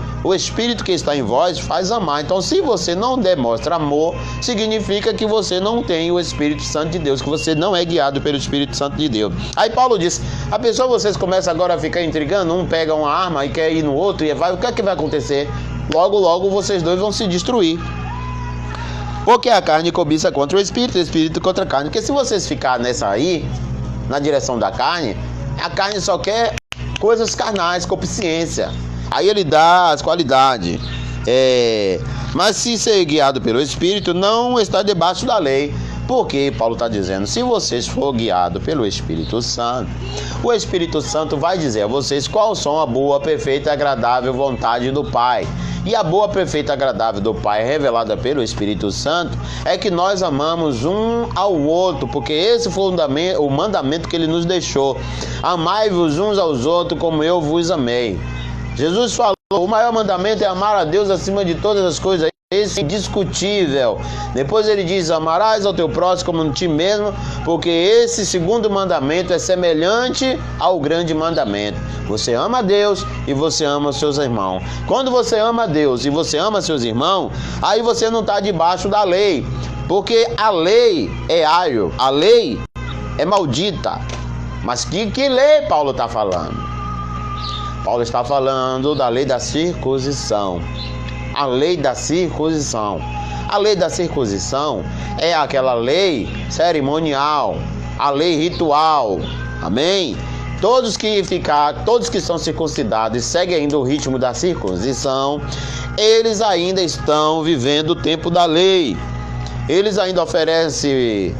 que está em vós faz amar. Então, se você não demonstra amor, significa que você não tem o Espírito Santo de Deus, que você não é guiado pelo Espírito Santo de Deus. Aí Paulo diz, a pessoa, vocês começam agora a ficar intrigando, um pega uma arma e quer ir no outro, o que é que vai acontecer? Logo, logo, vocês dois vão se destruir. Porque a carne cobiça contra o Espírito contra a carne. Porque se vocês ficarem nessa aí, na direção da carne, a carne só quer coisas carnais, concupiscência. Aí ele dá as qualidades. Mas se ser guiado pelo Espírito, não está debaixo da lei. Porque Paulo está dizendo, se vocês forem guiados pelo Espírito Santo, o Espírito Santo vai dizer a vocês qual são a boa, perfeita e agradável vontade do Pai. E a boa, perfeita e agradável do Pai, revelada pelo Espírito Santo, é que nós amamos um ao outro, porque esse foi o mandamento que ele nos deixou. Amai-vos uns aos outros como eu vos amei. Jesus falou, o maior mandamento é amar a Deus acima de todas as coisas. Esse é indiscutível. Depois ele diz, amarás ao teu próximo como a ti mesmo, porque esse segundo mandamento é semelhante ao grande mandamento. Você ama a Deus e você ama os seus irmãos. Quando você ama a Deus e você ama seus irmãos, aí você não está debaixo da lei, porque a lei é aio, a lei é maldita. Mas que lei Paulo está falando? Paulo está falando da lei da circuncisão. A lei da circuncisão. A lei da circuncisão é aquela lei cerimonial, a lei ritual. Amém? Todos que são circuncidados e seguem ainda o ritmo da circuncisão, eles ainda estão vivendo o tempo da lei. Eles ainda oferecem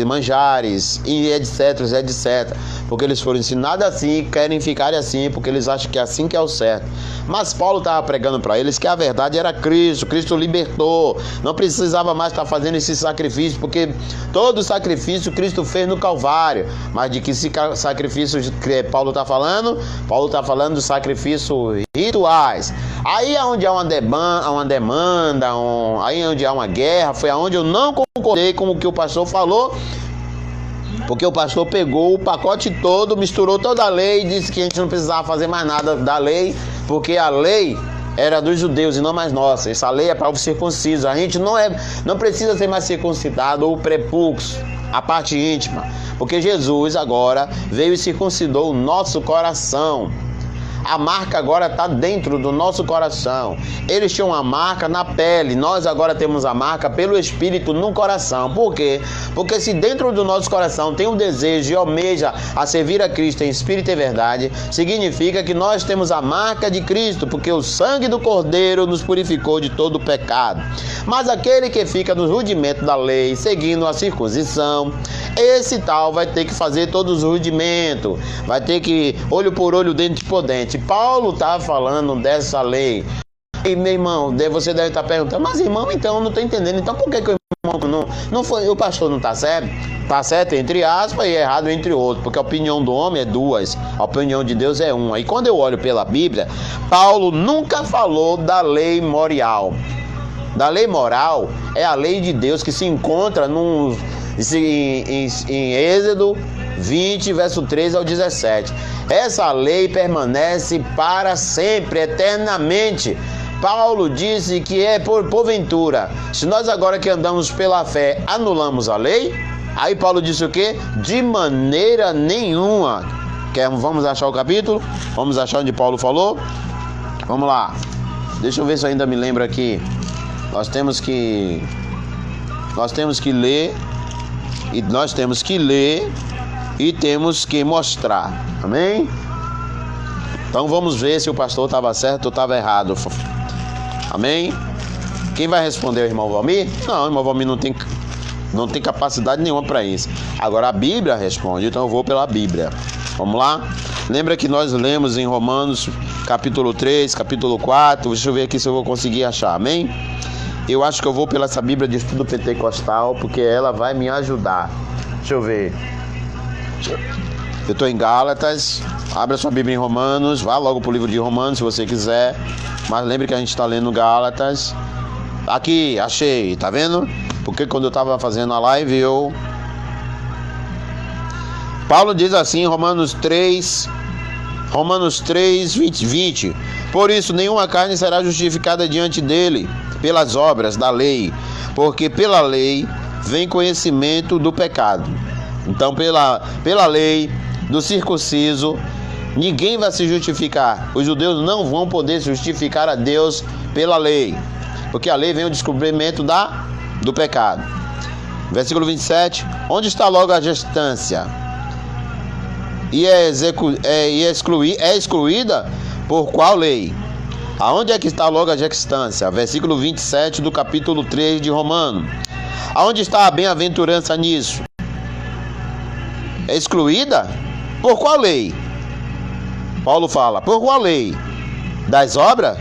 manjares e etc. Porque eles foram ensinados assim, querem ficar assim, porque eles acham que é assim que é o certo. Mas Paulo estava pregando para eles que a verdade era Cristo. Cristo libertou. Não precisava mais estar fazendo esse sacrifício, porque todo sacrifício Cristo fez no Calvário. Mas de que sacrifício que Paulo está falando? Paulo está falando dos sacrifícios rituais. Aí é onde há uma demanda, aí é onde há uma guerra, foi aonde eu não concordei com o que o pastor falou, porque o pastor pegou o pacote todo, misturou toda a lei e disse que a gente não precisava fazer mais nada da lei, porque a lei era dos judeus e não mais nossa. Essa lei é para os circuncisos. A gente não precisa ser mais circuncidado ou prepúcio, a parte íntima, porque Jesus agora veio e circuncidou o nosso coração. A marca agora está dentro do nosso coração. Eles tinham uma marca na pele, nós agora temos a marca pelo Espírito no coração. Por quê? Porque se dentro do nosso coração tem um desejo e almeja a servir a Cristo em Espírito e verdade, significa que nós temos a marca de Cristo, porque o sangue do Cordeiro nos purificou de todo o pecado. Mas aquele que fica nos rudimentos da lei, seguindo a circuncisão, esse tal vai ter que fazer todos os rudimentos, vai ter que olho por olho, dente por dente. Paulo está falando dessa lei. E meu irmão, você deve estar perguntando, mas irmão, então eu não estou entendendo, então por que o irmão não foi, o pastor não está certo? Está certo entre aspas e errado entre outros, porque a opinião do homem é duas, a opinião de Deus é uma. E quando eu olho pela Bíblia, Paulo nunca falou da lei moral. Da lei moral é a lei de Deus que se encontra em Êxodo 20, verso 13 ao 17. Essa lei permanece para sempre, eternamente. Paulo disse que é porventura, se nós agora que andamos pela fé anulamos a lei, aí Paulo disse o quê? De maneira nenhuma. Vamos achar o capítulo? Vamos achar onde Paulo falou? Vamos lá. Deixa eu ver se eu ainda me lembro aqui. Nós temos que ler e temos que mostrar. Amém? Então vamos ver se o pastor estava certo ou estava errado. Amém? Quem vai responder é o irmão Valmir? Não, o irmão Valmir não tem capacidade nenhuma para isso. Agora a Bíblia responde, então eu vou pela Bíblia. Vamos lá? Lembra que nós lemos em Romanos capítulo 3, capítulo 4. Deixa eu ver aqui se eu vou conseguir achar. Amém? Eu acho que eu vou pela essa Bíblia de estudo pentecostal, porque ela vai me ajudar. Deixa eu ver. Eu estou em Gálatas. Abra sua Bíblia em Romanos. Vá logo para o livro de Romanos, se você quiser. Mas lembre que a gente está lendo Gálatas. Aqui, achei. Tá vendo? Porque quando eu estava fazendo a live, Paulo diz assim em Romanos 3, 20. Por isso, nenhuma carne será justificada diante dele pelas obras da lei, porque pela lei vem conhecimento do pecado. Então, pela lei do circunciso, ninguém vai se justificar. Os judeus não vão poder justificar a Deus pela lei, porque a lei vem o descobrimento do pecado. Versículo 27. Onde está logo a gestância? E é excluída por qual lei? Aonde é que está logo a gestância? Versículo 27 do capítulo 3 de Romanos. Aonde está a bem-aventurança nisso? É excluída? Por qual lei? Paulo fala, por qual lei? Das obras?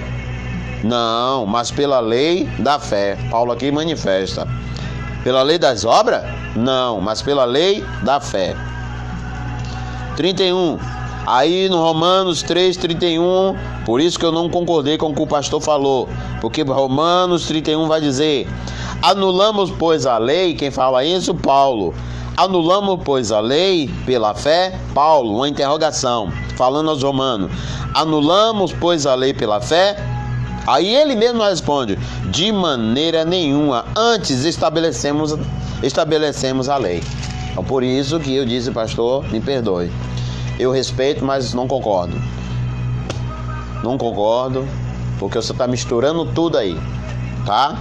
Não, mas pela lei da fé. Paulo aqui manifesta. Pela lei das obras? Não, mas pela lei da fé. 31. Aí no Romanos 3:31, por isso que eu não concordei com o que o pastor falou, porque Romanos 31 vai dizer: anulamos, pois, a lei. Quem fala isso? Paulo. Anulamos, pois, a lei pela fé? Paulo, uma interrogação, falando aos romanos. Anulamos, pois, a lei pela fé? Aí ele mesmo responde: de maneira nenhuma, antes estabelecemos a lei. Então, por isso que eu disse, pastor, me perdoe. Eu respeito, mas não concordo. Não concordo, porque você está misturando tudo aí, tá?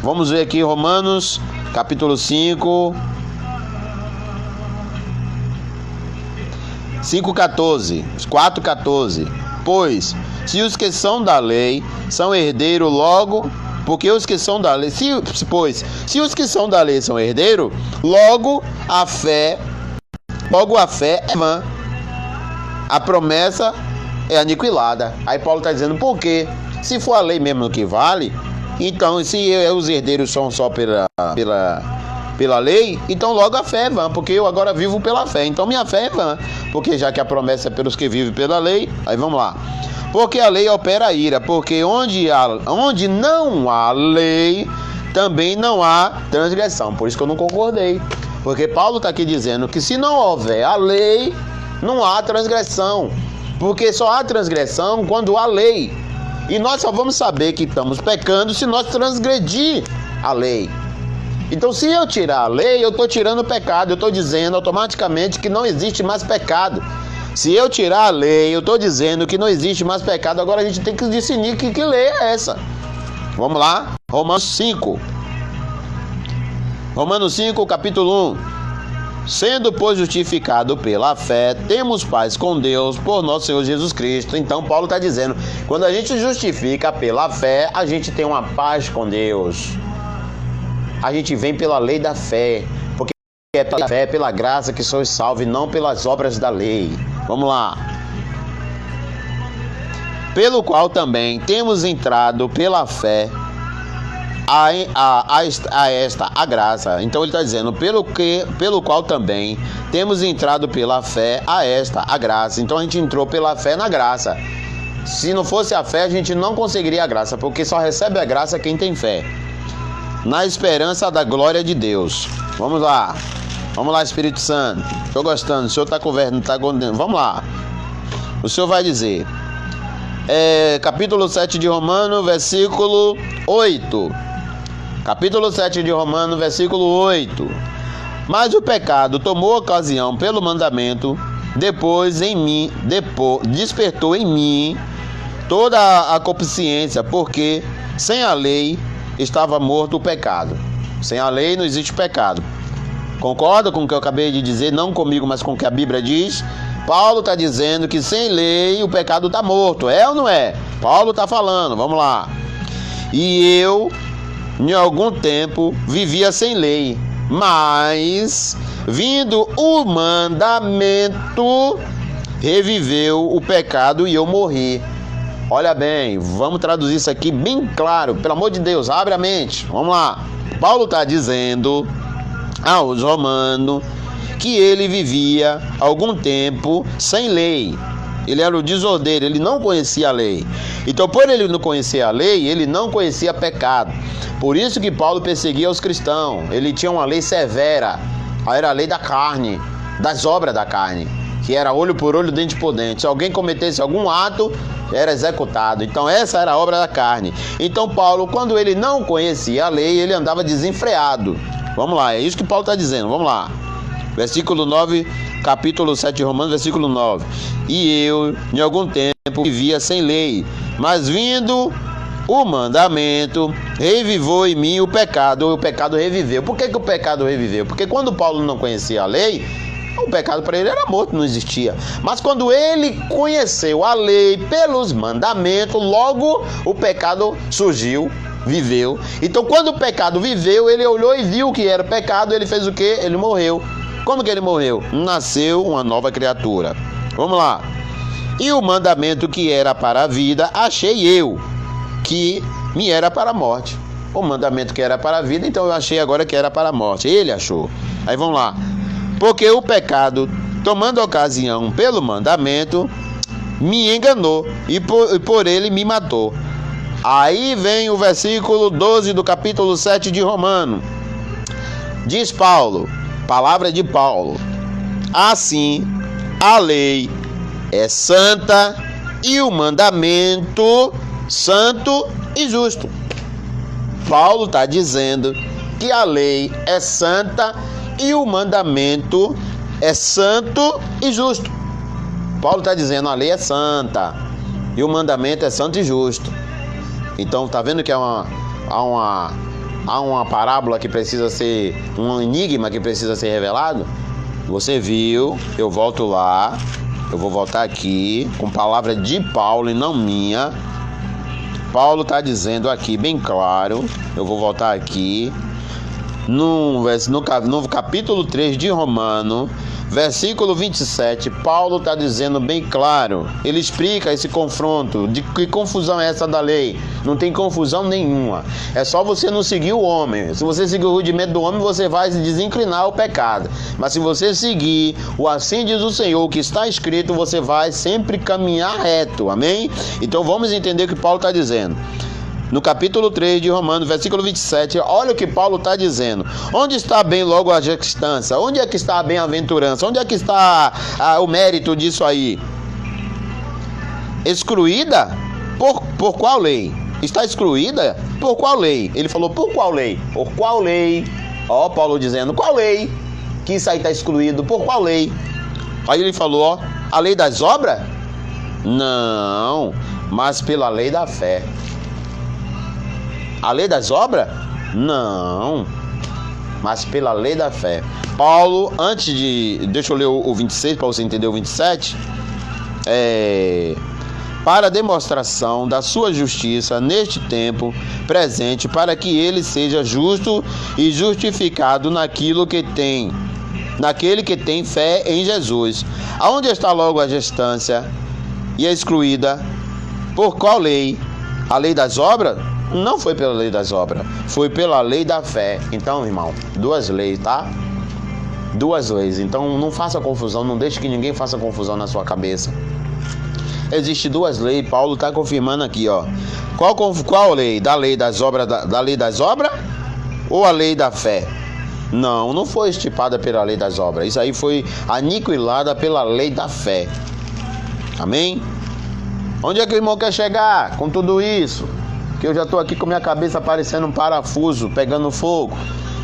Vamos ver aqui Romanos, capítulo 5, 4:14. Pois, se os que são da lei são herdeiros logo, porque os que são da lei, se os que são da lei são herdeiros, logo a fé é vã. A promessa é aniquilada. Aí Paulo está dizendo, por quê? Se for a lei mesmo que vale, então se os herdeiros são só pela lei, então logo a fé é vã, porque eu agora vivo pela fé, então minha fé é vã, porque já que a promessa é pelos que vivem pela lei, aí vamos lá. Porque a lei opera a ira, porque onde não há lei, também não há transgressão. Por isso que eu não concordei, porque Paulo está aqui dizendo que se não houver a lei, não há transgressão, porque só há transgressão quando há lei, e nós só vamos saber que estamos pecando se nós transgredir a lei. Então, se eu tirar a lei, eu estou tirando o pecado, eu estou dizendo automaticamente que não existe mais pecado. Se eu tirar a lei, eu estou dizendo que não existe mais pecado. Agora a gente tem que discernir que lei é essa. Vamos lá, Romanos 5, capítulo 1. Sendo, pois, justificado pela fé, temos paz com Deus por nosso Senhor Jesus Cristo. Então Paulo está dizendo, quando a gente justifica pela fé, a gente tem uma paz com Deus. A gente vem pela lei da fé, porque é pela fé, pela graça que sois salvos, não pelas obras da lei. Vamos lá. pelo qual também temos entrado pela fé a graça. Então ele está dizendo, pelo qual também temos entrado pela fé a graça. Então a gente entrou pela fé na graça. Se não fosse a fé, a gente não conseguiria a graça, porque só recebe a graça quem tem fé. Na esperança da glória de Deus. Vamos lá, Espírito Santo. Estou gostando, o Senhor está conversando, vamos lá. O Senhor vai dizer, capítulo 7 de Romanos, versículo 8. Capítulo 7 de Romanos, versículo 8. Mas o pecado tomou ocasião pelo mandamento, despertou em mim toda a concupiscência, porque sem a lei estava morto o pecado. Sem a lei não existe pecado. Concorda com o que eu acabei de dizer? Não comigo, mas com o que a Bíblia diz. Paulo está dizendo que sem lei o pecado está morto. É ou não é? Paulo está falando, vamos lá. E eu, em algum tempo, vivia sem lei, mas vindo o mandamento, reviveu o pecado e eu morri. Olha bem, vamos traduzir isso aqui bem claro. Pelo amor de Deus, abre a mente. Vamos lá. Paulo está dizendo aos romanos que ele vivia algum tempo sem lei. Ele era o desordeiro, ele não conhecia a lei. Então, por ele não conhecer a lei, ele não conhecia pecado. Por isso que Paulo perseguia os cristãos. Ele tinha uma lei severa. Era a lei da carne, das obras da carne, que era olho por olho, dente por dente. Se alguém cometesse algum ato, era executado. Então essa era a obra da carne. Então Paulo, quando ele não conhecia a lei, ele andava desenfreado. Vamos lá, é isso que Paulo está dizendo, vamos lá. Versículo 9, capítulo 7 de Romanos, versículo 9. E eu, em algum tempo, vivia sem lei, mas vindo o mandamento, revivou em mim o pecado reviveu. Por que o pecado reviveu? Porque quando Paulo não conhecia a lei, o pecado para ele era morto, não existia. Mas quando ele conheceu a lei pelos mandamentos, logo o pecado surgiu, viveu. Então quando o pecado viveu, ele olhou e viu que era pecado, ele fez o quê? Ele morreu. Como que ele morreu? Nasceu uma nova criatura. Vamos lá. E o mandamento que era para a vida, achei eu, que me era para a morte. O mandamento que era para a vida, então eu achei agora que era para a morte. Ele achou. Aí vamos lá. Porque o pecado, tomando ocasião pelo mandamento, me enganou e por ele me matou. Aí vem o versículo 12 do capítulo 7 de Romanos. Diz Paulo, palavra de Paulo: assim, a lei é santa e o mandamento santo e justo. Paulo está dizendo que a lei é santa e o mandamento é santo e justo. Paulo está dizendo a lei é santa e o mandamento é santo e justo. Então está vendo que há uma parábola que precisa ser, um enigma que precisa ser revelado? Você viu, eu volto lá, eu vou voltar aqui com palavra de Paulo e não minha. Paulo está dizendo aqui bem claro, eu vou voltar aqui, no capítulo 3 de Romanos, versículo 27, Paulo está dizendo bem claro, ele explica esse confronto, de que confusão é essa da lei. Não tem confusão nenhuma, é só você não seguir o homem. Se você seguir o rudimento do homem, você vai se desinclinar ao pecado, mas se você seguir o assim diz o Senhor, que está escrito, você vai sempre caminhar reto, amém? Então vamos entender o que Paulo está dizendo. No capítulo 3 de Romanos, versículo 27, olha o que Paulo está dizendo. Onde está bem logo a jactância? Onde é que está a bem-aventurança? Onde é que está o mérito disso aí? Excluída? Por qual lei? Está excluída? Por qual lei? Ele falou, por qual lei? Por qual lei? Ó, Paulo dizendo, qual lei? Que isso aí está excluído? Por qual lei? Aí ele falou, ó, a lei das obras? Não, mas pela lei da fé. A lei das obras? Não, mas pela lei da fé. Paulo, antes de... Deixa eu ler o 26 para você entender o 27. Para a demonstração da sua justiça neste tempo presente, para que ele seja justo e justificado naquele que tem fé em Jesus. Aonde está logo a jactância e a excluída? Por qual lei? A lei das obras? Não foi pela lei das obras, foi pela lei da fé. Então, irmão, duas leis, tá? Duas leis. Então, não faça confusão, não deixe que ninguém faça confusão na sua cabeça. Existem duas leis, Paulo está confirmando aqui, ó. Qual lei? Da lei das obras, da lei das obras ou a lei da fé? Não foi estipada pela lei das obras. Isso aí foi aniquilada pela lei da fé. Amém? Onde é que o irmão quer chegar com tudo isso? Que eu já estou aqui com minha cabeça parecendo um parafuso, pegando fogo.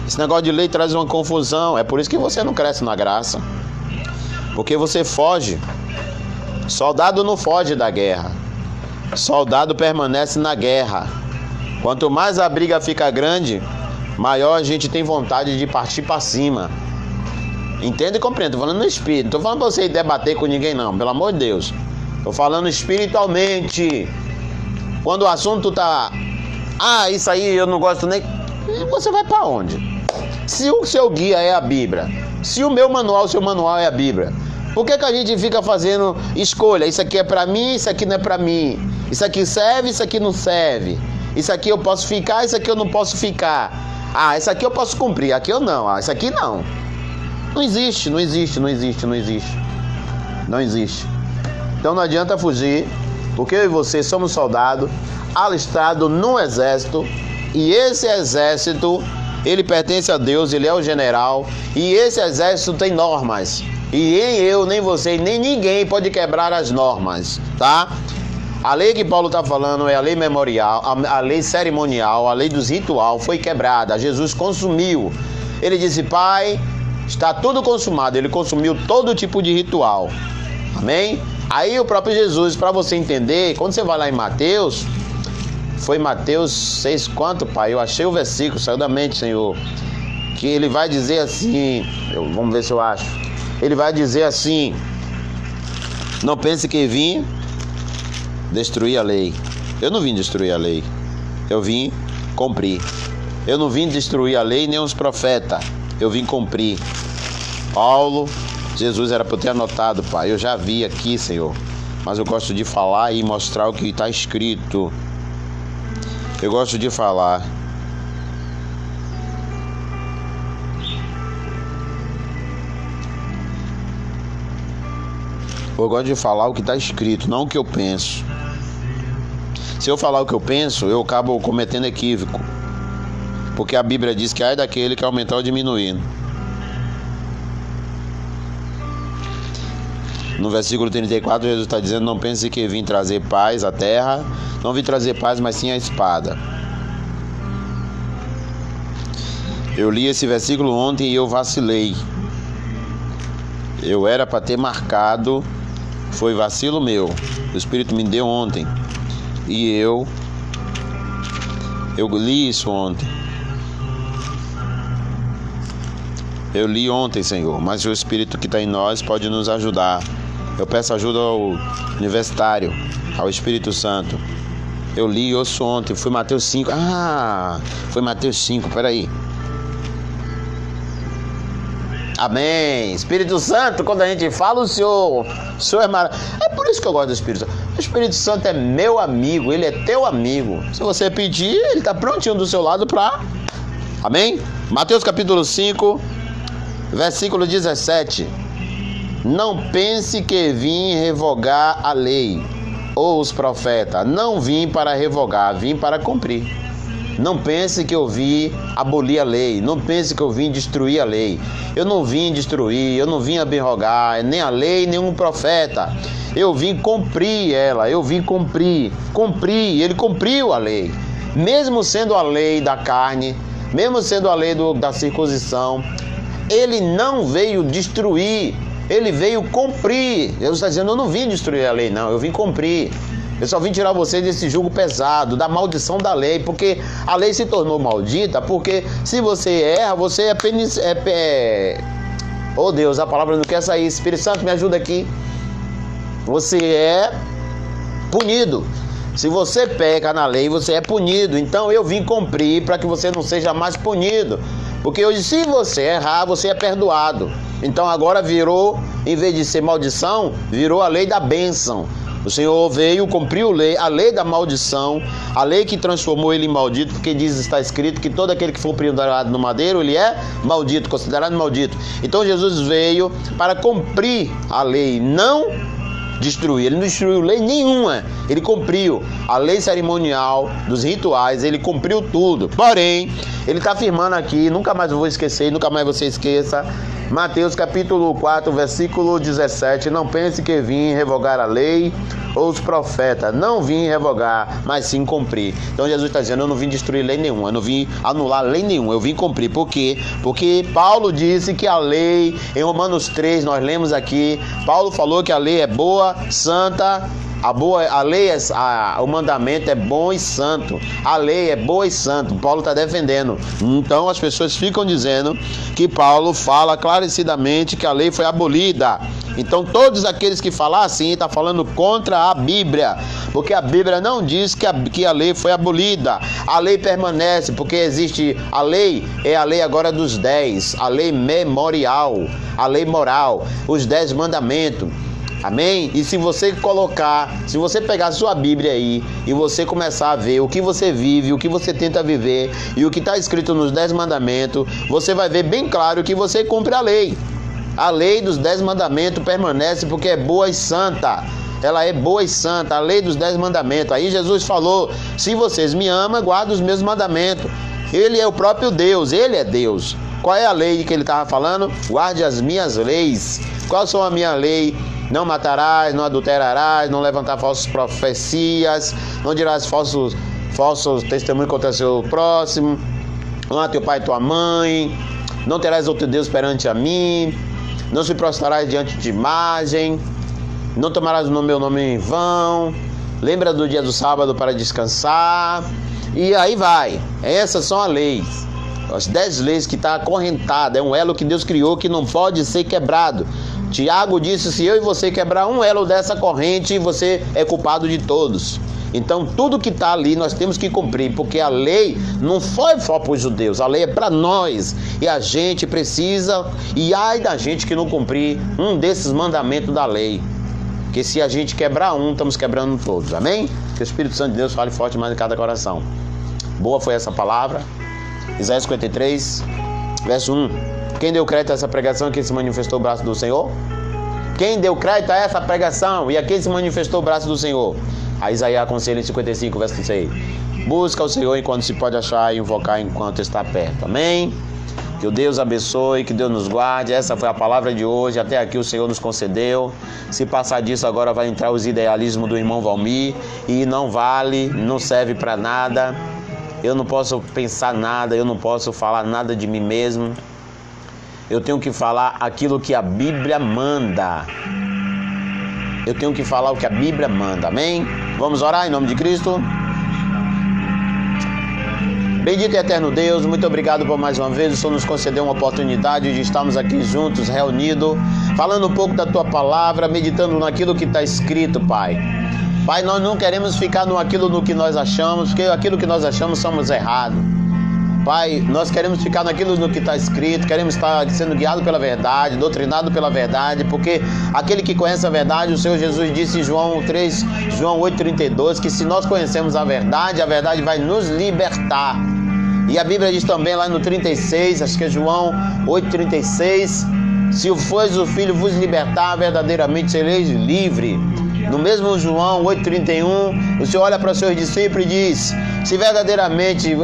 Esse negócio de lei traz uma confusão. É por isso que você não cresce na graça. Porque você foge. Soldado não foge da guerra. Soldado permanece na guerra. Quanto mais a briga fica grande, maior a gente tem vontade de partir para cima. Entende e compreende? Estou falando no espírito. Não estou falando para você ir debater com ninguém, não. Pelo amor de Deus. Estou falando espiritualmente. Quando o assunto tá... isso aí eu não gosto nem... Você vai para onde? Se o seu guia é a Bíblia, se o meu manual, o seu manual é a Bíblia, por que a gente fica fazendo escolha? Isso aqui é para mim, isso aqui não é para mim. Isso aqui serve, isso aqui não serve. Isso aqui eu posso ficar, isso aqui eu não posso ficar. Isso aqui eu posso cumprir, aqui eu não. Isso aqui não. Não existe. Não existe. Então não adianta fugir, porque eu e você somos soldados, alistados num exército, e esse exército, ele pertence a Deus, ele é o general, e esse exército tem normas. E nem eu, nem você, nem ninguém pode quebrar as normas, tá? A lei que Paulo está falando é a lei memorial, a lei cerimonial, a lei dos rituais foi quebrada. Jesus consumiu. Ele disse: Pai, está tudo consumado. Ele consumiu todo tipo de ritual. Amém? Aí o próprio Jesus, para você entender, quando você vai lá em Mateus, foi Mateus 6 quanto, Pai? Eu achei o versículo, saiu da mente, Senhor. Que ele vai dizer assim, vamos ver se eu acho. Ele vai dizer assim: não pense que vim destruir a lei. Eu não vim destruir a lei, eu vim cumprir. Eu não vim destruir a lei nem os profetas, eu vim cumprir. Paulo, Jesus era para eu ter anotado, Pai, eu já vi aqui, Senhor, mas eu gosto de falar e mostrar o que está escrito. Eu gosto de falar. Eu gosto de falar o que está escrito, não o que eu penso. Se eu falar o que eu penso, eu acabo cometendo equívoco. Porque a Bíblia diz que ai daquele que aumentar ou diminuir. No versículo 34, Jesus está dizendo: não pense que vim trazer paz à terra. Não vim trazer paz, mas sim a espada. Eu li esse versículo ontem e eu vacilei. Eu era para ter marcado, foi vacilo meu. O Espírito me deu ontem. E eu li isso ontem. Eu li ontem, Senhor, mas o Espírito que está em nós pode nos ajudar. Eu peço ajuda ao universitário, ao Espírito Santo. Eu li e ouço ontem, foi Mateus 5. Foi Mateus 5, peraí. Amém. Espírito Santo, quando a gente fala, o Senhor é maravilhoso. É por isso que eu gosto do Espírito Santo. O Espírito Santo é meu amigo, ele é teu amigo. Se você pedir, ele está prontinho do seu lado para... Amém? Mateus capítulo 5, versículo 17. Não pense que vim revogar a lei ou os profetas. Não vim para revogar, vim para cumprir. Não pense que eu vim abolir a lei. Não pense que eu vim destruir a lei. Eu não vim destruir, eu não vim abrogar nem a lei, nem um profeta. Eu vim cumprir ela, eu vim cumprir. Ele cumpriu a lei. Mesmo sendo a lei da carne, mesmo sendo a lei da circuncisão, ele não veio destruir, ele veio cumprir. Deus está dizendo: eu não vim destruir a lei, não, eu vim cumprir. Eu só vim tirar você desse jugo pesado, da maldição da lei, porque a lei se tornou maldita, porque se você erra, você Oh Deus, a palavra não quer sair. Espírito Santo, me ajuda aqui. Você é punido. Se você peca na lei, você é punido. Então eu vim cumprir para que você não seja mais punido. Porque hoje, se você errar, você é perdoado. Então agora virou, em vez de ser maldição, virou a lei da bênção. O Senhor veio, cumpriu a lei da maldição, a lei que transformou ele em maldito, porque está escrito que todo aquele que for pendurado no madeiro, ele é maldito, considerado maldito. Então Jesus veio para cumprir a lei, não destruir. Ele não destruiu lei nenhuma, ele cumpriu a lei cerimonial dos rituais, ele cumpriu tudo. Porém, ele está afirmando aqui, nunca mais eu vou esquecer, nunca mais você esqueça, Mateus capítulo 4, versículo 17, não pense que vim revogar a lei ou os profetas, não vim revogar, mas sim cumprir. Então Jesus está dizendo, eu não vim destruir lei nenhuma, eu não vim anular lei nenhuma, eu vim cumprir. Por quê? Porque Paulo disse que a lei, em Romanos 3, nós lemos aqui, Paulo falou que a lei é boa, santa, o mandamento é bom e santo. A lei é boa e santo. Paulo está defendendo. Então as pessoas ficam dizendo que Paulo fala clarecidamente que a lei foi abolida. Então todos aqueles que falam assim, está falando contra a Bíblia. Porque a Bíblia não diz que a lei foi abolida. A lei permanece, porque existe a lei, é a lei agora dos 10. A lei memorial, a lei moral, os 10 mandamentos. Amém? E se você pegar a sua Bíblia aí e você começar a ver o que você vive, o que você tenta viver e o que está escrito nos 10 mandamentos, você vai ver bem claro que você cumpre a lei. A lei dos 10 mandamentos permanece porque é boa e santa. Ela é boa e santa, a lei dos 10 mandamentos. Aí Jesus falou, se vocês me amam, guardem os meus mandamentos. Ele é o próprio Deus, ele é Deus. Qual é a lei que ele estava falando? Guarde as minhas leis. Qual são a minha lei? Não matarás, não adulterarás, não levantar falsas profecias, não dirás falsos testemunhos contra seu próximo, honra teu pai e tua mãe, não terás outro Deus perante a mim, não se prostrarás diante de imagem, não tomarás o meu nome em vão, lembra do dia do sábado para descansar, e aí vai. Essas são as leis. As 10 leis que está acorrentada, é um elo que Deus criou que não pode ser quebrado. Tiago disse, se eu e você quebrar um elo dessa corrente, você é culpado de todos. Então tudo que está ali nós temos que cumprir, porque a lei não foi só para os judeus, a lei é para nós. E a gente precisa, e ai da gente que não cumprir um desses mandamentos da lei. Porque se a gente quebrar um, estamos quebrando todos, amém? Que o Espírito Santo de Deus fale forte mais em cada coração. Boa foi essa palavra. Isaías 53, verso 1. Quem deu crédito a essa pregação que se manifestou o braço do Senhor? Quem deu crédito a essa pregação e a quem se manifestou o braço do Senhor? A Isaías aconselha em 55, verso 6. Busca o Senhor enquanto se pode achar e invocar enquanto está perto. Amém? Que o Deus abençoe, que Deus nos guarde. Essa foi a palavra de hoje. Até aqui o Senhor nos concedeu. Se passar disso, agora vai entrar os idealismos do irmão Valmir. E não vale, não serve para nada. Eu não posso pensar nada, eu não posso falar nada de mim mesmo. Eu tenho que falar aquilo que a Bíblia manda. Eu tenho que falar o que a Bíblia manda, amém? Vamos orar em nome de Cristo? Bendito e eterno Deus, muito obrigado por mais uma vez. O Senhor nos concedeu uma oportunidade de estarmos aqui juntos, reunidos, falando um pouco da Tua palavra, meditando naquilo que está escrito, Pai. Pai, nós não queremos ficar no que nós achamos, porque aquilo que nós achamos somos errados. Pai, nós queremos ficar naquilo no que está escrito, queremos estar sendo guiados pela verdade, doutrinado pela verdade, porque aquele que conhece a verdade, o Senhor Jesus disse em João 8,32, que se nós conhecemos a verdade vai nos libertar. E a Bíblia diz também lá no 36, acho que é João 8,36, se fosse o Filho vos libertar, verdadeiramente sereis livre. No mesmo João 8,31, o Senhor olha para os seus discípulos e diz, se verdadeiramente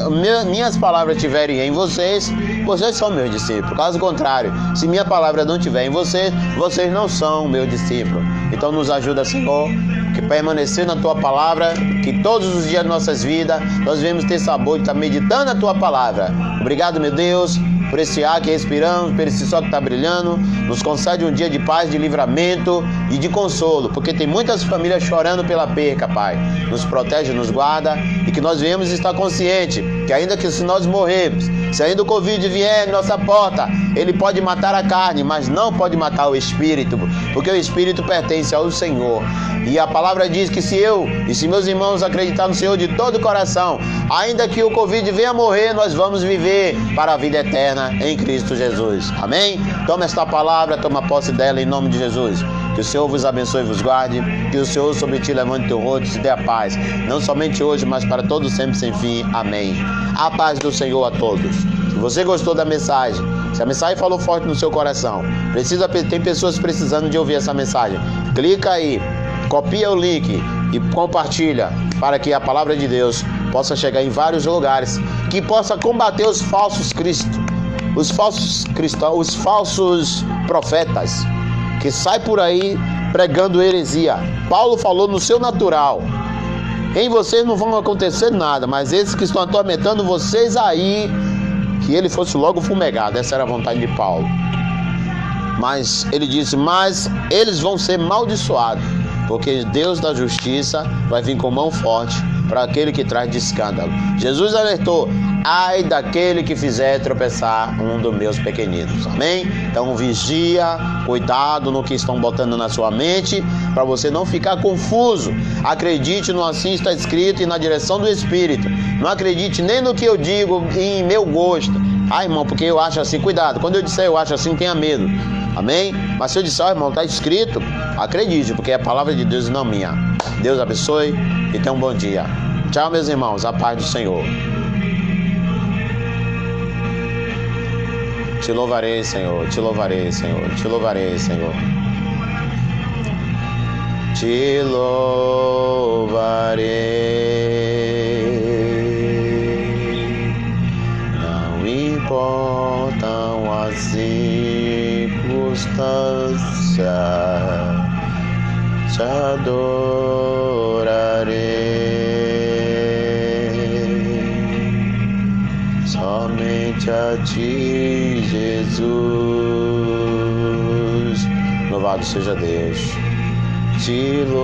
minhas palavras estiverem em vocês, vocês são meus discípulos. Caso contrário, se minha palavra não estiver em vocês, vocês não são meus discípulos. Então nos ajuda, Senhor, que permanecer na Tua palavra, que todos os dias de nossas vidas, nós venhamos ter sabor de estar meditando a Tua palavra. Obrigado, meu Deus, por esse ar que respiramos, por esse sol que está brilhando. Nos concede um dia de paz, de livramento e de consolo, porque tem muitas famílias chorando pela perca, Pai. Nos protege, nos guarda e que nós venhamos estar conscientes que ainda que se nós morrermos, se ainda o Covid vier em nossa porta, ele pode matar a carne, mas não pode matar o espírito, porque o espírito pertence ao Senhor. E a palavra diz que se eu e se meus irmãos acreditar no Senhor de todo o coração, ainda que o Covid venha morrer, nós vamos viver para a vida eterna em Cristo Jesus. Amém? Toma esta palavra, toma posse dela em nome de Jesus. Que o Senhor vos abençoe e vos guarde. Que o Senhor sobre ti levante teu rosto e te dê a paz. Não somente hoje, mas para todos sempre sem fim. Amém. A paz do Senhor a todos. Se você gostou da mensagem, se a mensagem falou forte no seu coração, tem pessoas precisando de ouvir essa mensagem, clica aí, copia o link e compartilha para que a palavra de Deus possa chegar em vários lugares, que possa combater os falsos cristãos, os falsos profetas, que saem por aí pregando heresia. Paulo falou no seu natural: em vocês não vão acontecer nada, mas esses que estão atormentando vocês aí, que ele fosse logo fumegado. Essa era a vontade de Paulo. Mas ele disse: mas eles vão ser maldiçoados, porque Deus da justiça vai vir com mão forte para aquele que traz de escândalo. Jesus alertou: ai daquele que fizer tropeçar um dos meus pequeninos. Amém? Então vigia, cuidado no que estão botando na sua mente, para você não ficar confuso. Acredite no assim está escrito e na direção do Espírito. Não acredite nem no que eu digo em meu gosto. Ah, irmão, porque eu acho assim. Cuidado, quando eu disser eu acho assim, tenha medo. Amém? Mas se eu disser, irmão, está escrito, acredite, porque é a palavra de Deus e não minha. Deus abençoe e tenha um bom dia. Tchau, meus irmãos. A paz do Senhor. Te louvarei, Senhor. Te louvarei, Senhor. Te louvarei, Senhor. Te louvarei. Não importam as circunstâncias, te adorarei. Somente a ti, Jesus. Louvado seja Deus. Te louvarei.